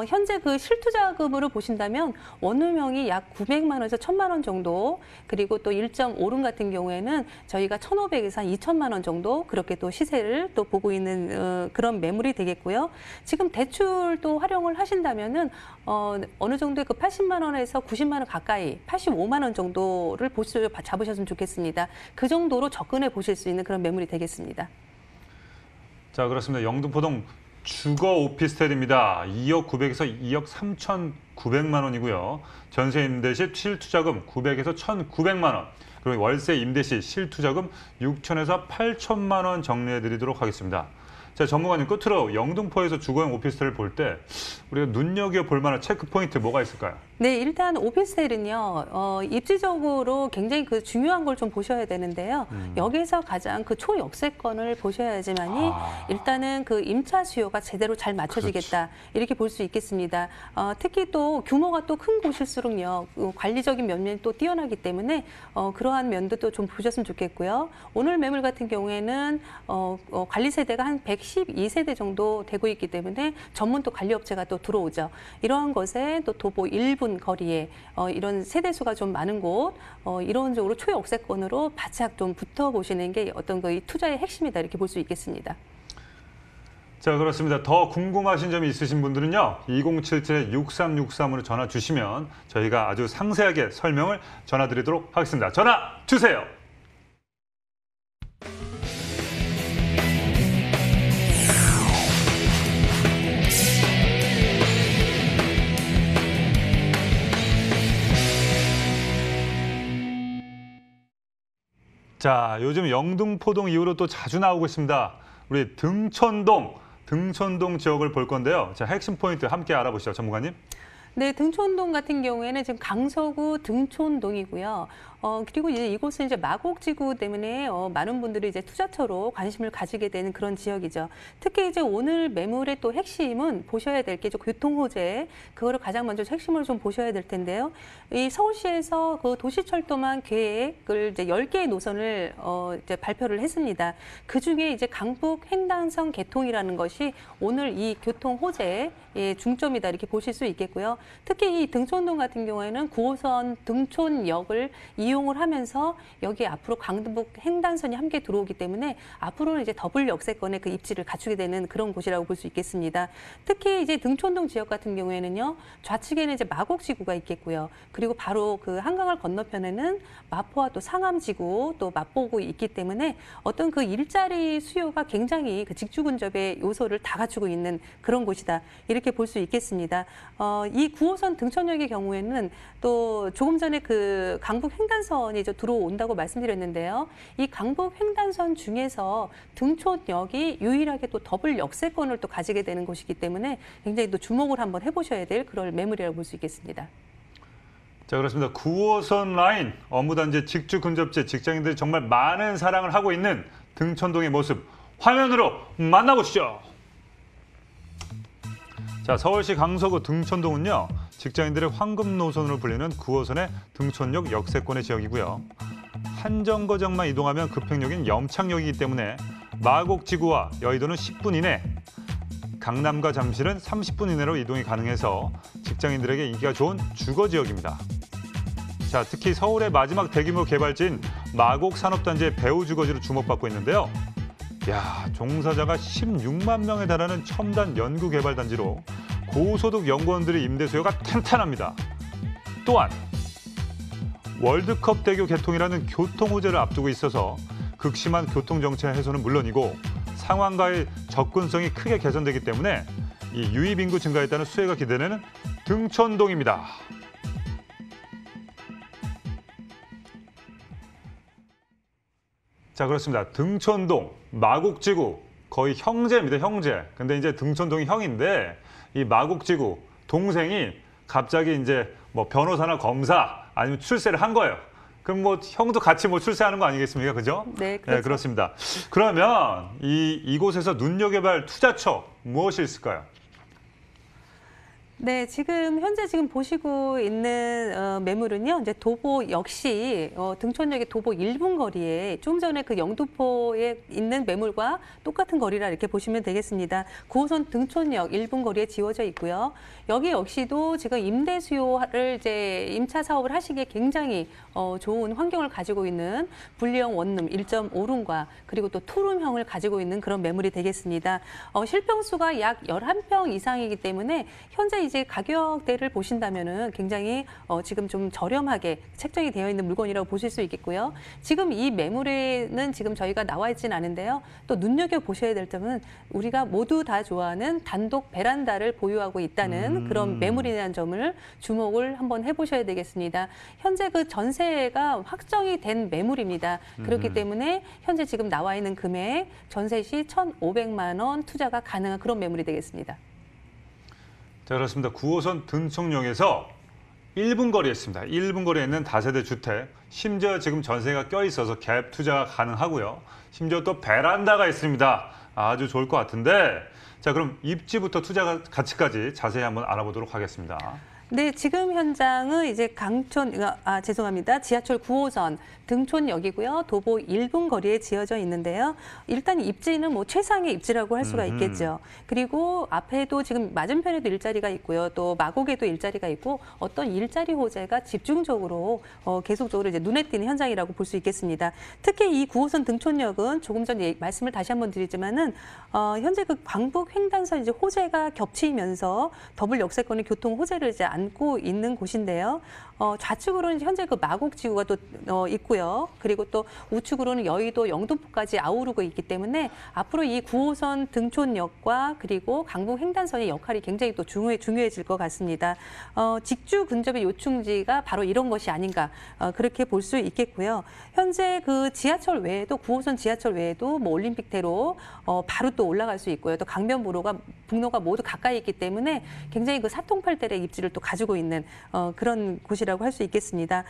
현재 그 실투자금으로 보신다면 원룸형이 약 900만 원에서 1,000만 원 정도 그리고 또 1.5룸 같은 경우에는 저희가 1,500에서 한 2,000만 원 정도 그렇게 또 시세를 또 보고 있는 그런 매물이 되겠고요. 지금 대출도 활용을 하신다면은 어느 정도의 그 80만 원에서 90만 원 가까이 85만 원 정도를 잡으셨으면 좋겠습니다. 그 정도로 접근해 보실 수 있는 그런 매물이 되겠습니다. 자, 그렇습니다. 영등포동 주거 오피스텔입니다. 2억 900에서 2억 3,900만 원이고요. 전세 임대 시 실투자금 900에서 1,900만 원. 그리고 월세 임대 시 실투자금 6천에서 8천만 원 정리해 드리도록 하겠습니다. 자, 전문가님 끝으로 영등포에서 주거용 오피스텔을 볼 때 우리가 눈여겨볼 만한 체크포인트 뭐가 있을까요? 네, 일단 오피스텔은요, 입지적으로 굉장히 그 중요한 걸 좀 보셔야 되는데요. 여기서 가장 그 초역세권을 보셔야지만이 일단은 그 임차 수요가 제대로 잘 맞춰지겠다. 그렇지. 이렇게 볼 수 있겠습니다. 특히 또 규모가 또 큰 곳일수록요, 관리적인 면면이 또 뛰어나기 때문에 그러한 면도 또 좀 보셨으면 좋겠고요. 오늘 매물 같은 경우에는 관리 세대가 한 112세대 정도 되고 있기 때문에 전문 또 관리업체가 또 들어오죠. 이러한 것에 또 도보 1분 거리에 이런 세대수가 좀 많은 곳, 이론적으로 초역세권으로 바짝 좀 붙어보시는 게 어떤 그 투자의 핵심이다 이렇게 볼 수 있겠습니다. 자, 그렇습니다. 더 궁금하신 점이 있으신 분들은요. 2077-6363으로 전화 주시면 저희가 아주 상세하게 설명을 전해드리도록 하겠습니다. 전화 주세요. 자, 요즘 영등포동 이후로 또 자주 나오고 있습니다. 우리 등촌동 지역을 볼 건데요. 자, 핵심 포인트 함께 알아보시죠, 전문가님. 네, 등촌동 같은 경우에는 지금 강서구 등촌동이고요. 그리고 이제 이곳은 이제 마곡지구 때문에 많은 분들이 이제 투자처로 관심을 가지게 되는 그런 지역이죠. 특히 이제 오늘 매물의 또 핵심은 보셔야 될 게 교통 호재, 그거를 가장 먼저 핵심을 좀 보셔야 될 텐데요. 이 서울시에서 그 도시철도망 계획을 이제 10개의 노선을 이제 발표를 했습니다. 그 중에 이제 강북 횡단선 개통이라는 것이 오늘 이 교통 호재의 중점이다 이렇게 보실 수 있겠고요. 특히 이 등촌동 같은 경우에는 9호선 등촌역을 이용을 하면서 여기에 앞으로 강북 횡단선이 함께 들어오기 때문에 앞으로는 이제 더블 역세권의 그 입지를 갖추게 되는 그런 곳이라고 볼 수 있겠습니다. 특히 이제 등촌동 지역 같은 경우에는요, 좌측에는 이제 마곡지구가 있겠고요. 그리고 바로 그 한강을 건너편에는 마포와 또 상암지구 또 마포구 있기 때문에 어떤 그 일자리 수요가 굉장히 그 직주 근접의 요소를 다 갖추고 있는 그런 곳이다. 이렇게 볼 수 있겠습니다. 이 9호선 등촌역의 경우에는 또 조금 전에 그 강북 횡단선이 이제 들어온다고 말씀드렸는데요. 이 강북 횡단선 중에서 등촌역이 유일하게 또 더블 역세권을 또 가지게 되는 곳이기 때문에 굉장히 또 주목을 한번 해보셔야 될 그런 매물이라고 볼 수 있겠습니다. 자, 그렇습니다. 9호선 라인 업무단지 직주 근접지 직장인들이 정말 많은 사랑을 하고 있는 등촌동의 모습 화면으로 만나보시죠. 자, 서울시 강서구 등촌동은요, 직장인들의 황금 노선으로 불리는 9호선의 등촌역 역세권의 지역이고요. 한 정거장만 이동하면 급행역인 염창역이기 때문에 마곡지구와 여의도는 10분 이내, 강남과 잠실은 30분 이내로 이동이 가능해서 직장인들에게 인기가 좋은 주거 지역입니다. 자, 특히 서울의 마지막 대규모 개발지인 마곡 산업단지의 배후 주거지로 주목받고 있는데요. 야, 종사자가 16만 명에 달하는 첨단 연구개발단지로 고소득 연구원들의 임대 수요가 탄탄합니다. 또한 월드컵 대교 개통이라는 교통 호재를 앞두고 있어서 극심한 교통정체 해소는 물론이고 상황과의 접근성이 크게 개선되기 때문에 이 유입 인구 증가에 따른 수혜가 기대되는 등촌동입니다. 자, 그렇습니다. 등촌동, 마곡지구 거의 형제입니다. 형제. 근데 이제 등촌동이 형인데 이 마곡지구 동생이 갑자기 이제 뭐 변호사나 검사 아니면 출세를 한 거예요. 그럼 뭐 형도 같이 뭐 출세하는 거 아니겠습니까? 그죠? 네, 그렇죠. 네, 그렇습니다. 그러면 이곳에서 눈여겨볼 투자처 무엇이 있을까요? 네, 지금 현재 보시고 있는 매물은요. 이제 도보 역시 등촌역의 도보 1분 거리에 좀 전에 그 영등포에 있는 매물과 똑같은 거리라 이렇게 보시면 되겠습니다. 9호선 등촌역 1분 거리에 지어져 있고요. 여기 역시도 지금 임대 수요를 이제 임차 사업을 하시기에 굉장히 좋은 환경을 가지고 있는 분리형 원룸 1.5룸과 그리고 또 투룸형을 가지고 있는 그런 매물이 되겠습니다. 실평수가 약 11평 이상이기 때문에 현재 이제 가격대를 보신다면은 굉장히 지금 좀 저렴하게 책정이 되어 있는 물건이라고 보실 수 있겠고요. 지금 이 매물에는 지금 저희가 나와 있지는 않은데요. 또 눈여겨 보셔야 될 점은 우리가 모두 다 좋아하는 단독 베란다를 보유하고 있다는 그런 매물이라는 점을 주목을 한번 해보셔야 되겠습니다. 현재 그 전세가 확정이 된 매물입니다. 그렇기 때문에 현재 지금 나와 있는 금액 전세 시 1,500만 원 투자가 가능한 그런 매물이 되겠습니다. 자, 그렇습니다. 9호선 등촌역에서 1분 거리에 있습니다. 1분 거리에 있는 다세대 주택, 심지어 지금 전세가 껴있어서 갭 투자가 가능하고요. 심지어 또 베란다가 있습니다. 아주 좋을 것 같은데, 자, 그럼 입지부터 투자 가치까지 자세히 한번 알아보도록 하겠습니다. 네, 지금 현장은 이제 죄송합니다. 지하철 9호선 등촌역이고요. 도보 1분 거리에 지어져 있는데요. 일단 입지는 뭐 최상의 입지라고 할 수가 있겠죠. 그리고 앞에도 지금 맞은편에도 일자리가 있고요. 또 마곡에도 일자리가 있고 어떤 일자리 호재가 집중적으로 계속적으로 이제 눈에 띄는 현장이라고 볼 수 있겠습니다. 특히 이 9호선 등촌역은 조금 전에 말씀을 다시 한번 드리지만은 현재 그 광북 횡단선 이제 호재가 겹치면서 더블 역세권의 교통 호재를 이제 안고 있는 곳인데요. 좌측으로는 현재 그 마곡지구가 또 있고요. 그리고 또 우측으로는 여의도, 영등포까지 아우르고 있기 때문에 앞으로 이 9호선 등촌역과 그리고 강북 횡단선의 역할이 굉장히 또 중요해질 것 같습니다. 직주 근접의 요충지가 바로 이런 것이 아닌가 그렇게 볼 수 있겠고요. 현재 그 지하철 외에도 9호선 지하철 외에도 뭐 올림픽대로 바로 또 올라갈 수 있고요. 또 북로가 모두 가까이 있기 때문에 굉장히 그 사통팔달의 입지를 또 가지고 있는 그런 곳이라고 할 수 있겠습니다.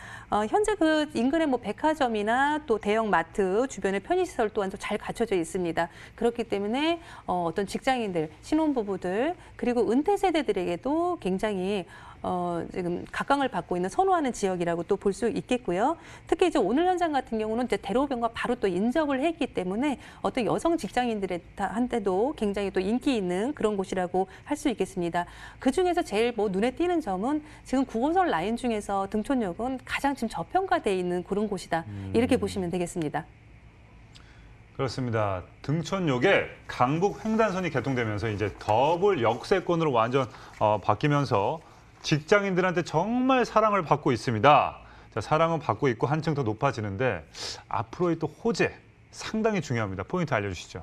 현재 그 인근의 뭐 백화점이나 또 대형 마트 주변에 편의시설 또한 잘 갖춰져 있습니다. 그렇기 때문에 어떤 직장인들, 신혼부부들 그리고 은퇴 세대들에게도 굉장히 지금 각광을 받고 있는 선호하는 지역이라고 또 볼 수 있겠고요. 특히 이제 오늘 현장 같은 경우는 이제 대로변과 바로 또 인접을 했기 때문에 어떤 여성 직장인들한테도 굉장히 또 인기 있는 그런 곳이라고 할 수 있겠습니다. 그 중에서 제일 뭐 눈에 띄는 점은 지금 9호선 라인 중에서 등촌역은 가장 지금 저평가되어 있는 그런 곳이다. 이렇게 보시면 되겠습니다. 그렇습니다. 등촌역에 강북 횡단선이 개통되면서 이제 더블 역세권으로 완전 바뀌면서 직장인들한테 정말 사랑을 받고 있습니다. 자, 사랑은 받고 있고 한층 더 높아지는데 앞으로의 또 호재 상당히 중요합니다. 포인트 알려주시죠.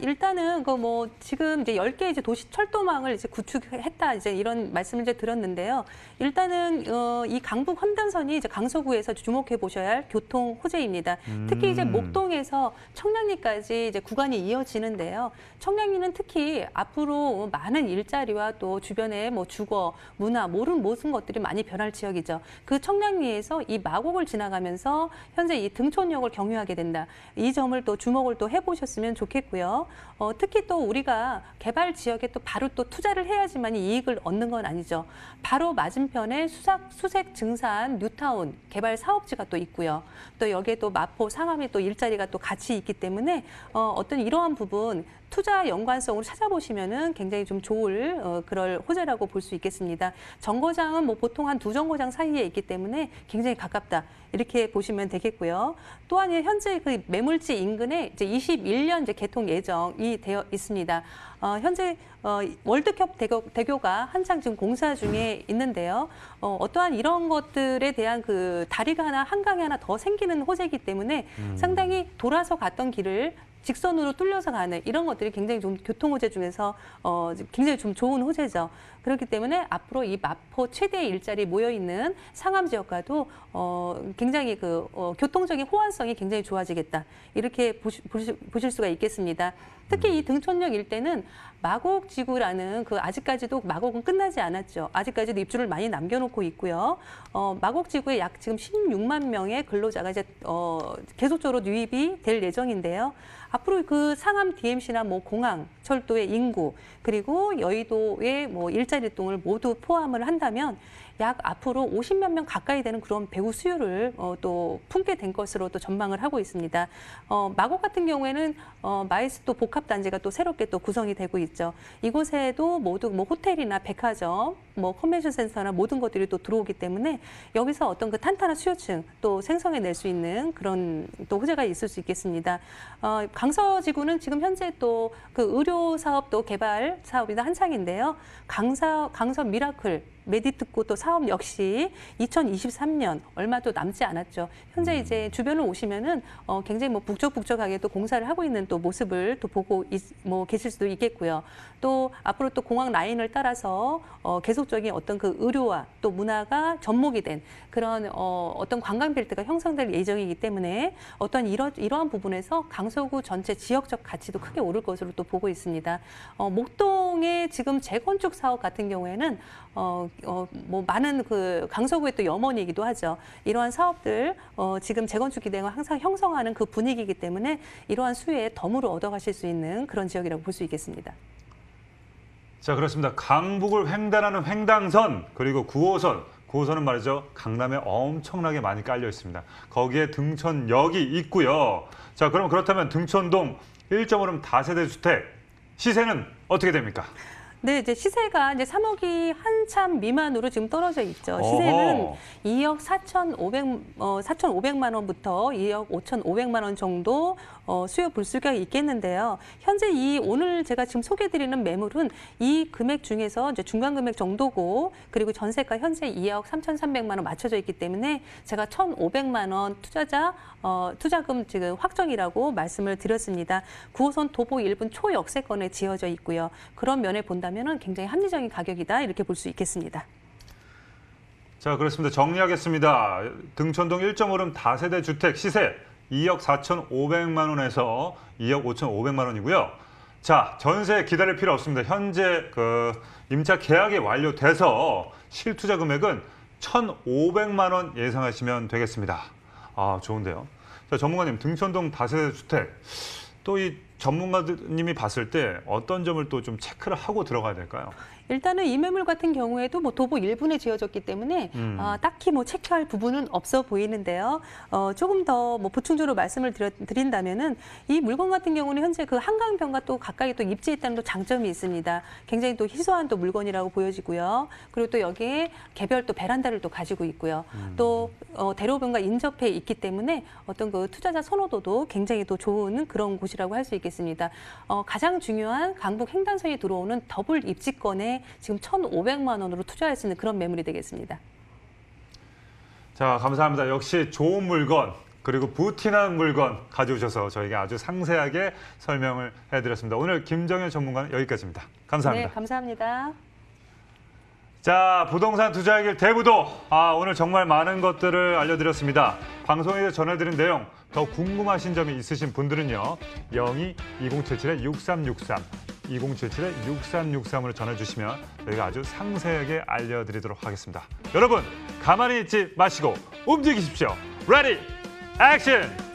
일단은 그 뭐 지금 이제 10개 이제 도시 철도망을 이제 구축했다 이제 이런 말씀을 이제 드렸는데요. 일단은 이 강북 횡단선이 이제 강서구에서 주목해 보셔야 할 교통 호재입니다. 특히 이제 목동에서 청량리까지 이제 구간이 이어지는데요. 청량리는 특히 앞으로 많은 일자리와 또 주변에 뭐 주거, 문화, 모든 것들이 많이 변할 지역이죠. 그 청량리에서 이 마곡을 지나가면서 현재 이 등촌역을 경유하게 된다. 이 점을 또 주목을 또 해보셨으면 좋겠고요. 특히 또 우리가 개발 지역에 또 바로 또 투자를 해야지만 이익을 얻는 건 아니죠. 바로 맞은편에 수색 증산 뉴타운 개발 사업지가 또 있고요. 또 여기에 또 마포, 상암이 또 일자리가 또 같이 있기 때문에 어떤 이러한 부분 투자 연관성으로 찾아보시면은 굉장히 좀 좋을 그럴 호재라고 볼 수 있겠습니다. 정거장은 뭐 보통 한 2정거장 사이에 있기 때문에 굉장히 가깝다. 이렇게 보시면 되겠고요. 또한 현재 그 매물지 인근에 이제 21년 이제 개통 예정이 되어 있습니다. 현재 월드컵 대교가 한창 지금 공사 중에 있는데요. 어떠한 이런 것들에 대한 그 다리가 한강이 하나 더 생기는 호재이기 때문에 상당히 돌아서 갔던 길을 직선으로 뚫려서 가는 이런 것들이 굉장히 좀 교통 호재 중에서 굉장히 좀 좋은 호재죠. 그렇기 때문에 앞으로 이 마포 최대의 일자리 모여 있는 상암 지역과도 굉장히 그 교통적인 호환성이 굉장히 좋아지겠다. 이렇게 보실 수가 있겠습니다. 특히 이 등촌역 일대는 마곡지구라는 그 아직까지도 마곡은 끝나지 않았죠. 아직까지도 입주를 많이 남겨놓고 있고요. 마곡지구에 약 지금 16만 명의 근로자가 이제 계속적으로 유입이 될 예정인데요. 앞으로 그 상암 DMC나 뭐 공항, 철도의 인구 그리고 여의도의 뭐 일자리 등을 모두 포함을 한다면 약 앞으로 50만 명 가까이 되는 그런 배우 수요를 또 품게 된 것으로 또 전망을 하고 있습니다. 마곡 같은 경우에는 마이스토 복합단지가 또 새롭게 또 구성이 되고 있죠. 이곳에도 모두 뭐 호텔이나 백화점, 뭐 컨벤션 센터나 모든 것들이 또 들어오기 때문에 여기서 어떤 그 탄탄한 수요층 또 생성해낼 수 있는 그런 또 호재가 있을 수 있겠습니다. 강서지구는 지금 현재 또 그 의료 사업 또 개발 사업이 한창인데요. 강서 미라클 메디특구 또 사업 역시 2023년 얼마도 남지 않았죠. 현재 이제 주변을 오시면은 굉장히 뭐 북적북적하게 또 공사를 하고 있는 또 모습을 또 보고 뭐 계실 수도 있겠고요. 또 앞으로 또 공항 라인을 따라서 계속적인 어떤 그 의료와 또 문화가 접목이 된 그런 어떤 관광 벨트가 형성될 예정이기 때문에 어떤 이러한 부분에서 강서구 전체 지역적 가치도 크게 오를 것으로 또 보고 있습니다. 목동의 지금 재건축 사업 같은 경우에는 뭐 많은 그 강서구의 또 염원이기도 하죠. 이러한 사업들 지금 재건축 기대가 항상 형성하는 그 분위기이기 때문에 이러한 수혜에 덤으로 얻어가실 수 있는 그런 지역이라고 볼 수 있겠습니다. 자, 그렇습니다. 강북을 횡단하는 횡단선 그리고 9호선. 9호선은 말이죠. 강남에 엄청나게 많이 깔려 있습니다. 거기에 등촌역이 있고요. 자, 그럼 그렇다면 등촌동 1.5룸 다세대 주택 시세는 어떻게 됩니까? 네, 이제 시세가 이제 3억이 한참 미만으로 지금 떨어져 있죠. 시세는 어허. 2억 4,500만 원부터 2억 5,500만 원 정도 수요 볼 수가 있겠는데요. 현재 오늘 제가 지금 소개드리는 매물은 이 금액 중에서 이제 중간 금액 정도고 그리고 전세가 현재 2억 3,300만 원 맞춰져 있기 때문에 제가 1,500만 원 투자금 지금 확정이라고 말씀을 드렸습니다. 9호선 도보 1분 초역세권에 지어져 있고요. 그런 면에 본다면은 굉장히 합리적인 가격이다 이렇게 볼 수 있겠습니다. 자, 그렇습니다. 정리하겠습니다. 등촌동 1.5룸 다세대 주택 시세 2억 4,500만 원에서 2억 5,500만 원이고요. 자, 전세 기다릴 필요 없습니다. 현재 그 임차 계약이 완료돼서 실투자 금액은 1,500만 원 예상하시면 되겠습니다. 아, 좋은데요. 자, 전문가님, 등촌동 다세대 주택 또 이 전문가님이 봤을 때 어떤 점을 또 좀 체크를 하고 들어가야 될까요? 일단은 이 매물 같은 경우에도 뭐 도보 1분에 지어졌기 때문에 딱히 뭐 체크할 부분은 없어 보이는데요. 조금 더 뭐 보충적으로 말씀을 드린다면은 이 물건 같은 경우는 현재 그 한강변과 또 가까이 또 입지에 있다는 또 장점이 있습니다. 굉장히 또 희소한 또 물건이라고 보여지고요. 그리고 또 여기에 개별 또 베란다를 또 가지고 있고요. 또 대로변과 인접해 있기 때문에 어떤 그 투자자 선호도도 굉장히 또 좋은 그런 곳이라고 할 수 있겠습니다. 가장 중요한 강북 횡단선이 들어오는 더블 입지권에 지금 1,500만 원으로 투자할 수 있는 그런 매물이 되겠습니다. 자, 감사합니다. 역시 좋은 물건 그리고 부티난 물건 가져오셔서 저희가 아주 상세하게 설명을 해드렸습니다. 오늘 김정현 전문가는 여기까지입니다. 감사합니다. 네, 감사합니다. 자, 부동산 투자의 길 대부도 오늘 정말 많은 것들을 알려드렸습니다. 방송에서 전해드린 내용 더 궁금하신 점이 있으신 분들은요. 02-2077-6363 2077-6363으로 전해주시면 저희가 아주 상세하게 알려드리도록 하겠습니다. 여러분 가만히 있지 마시고 움직이십시오. 레디 액션!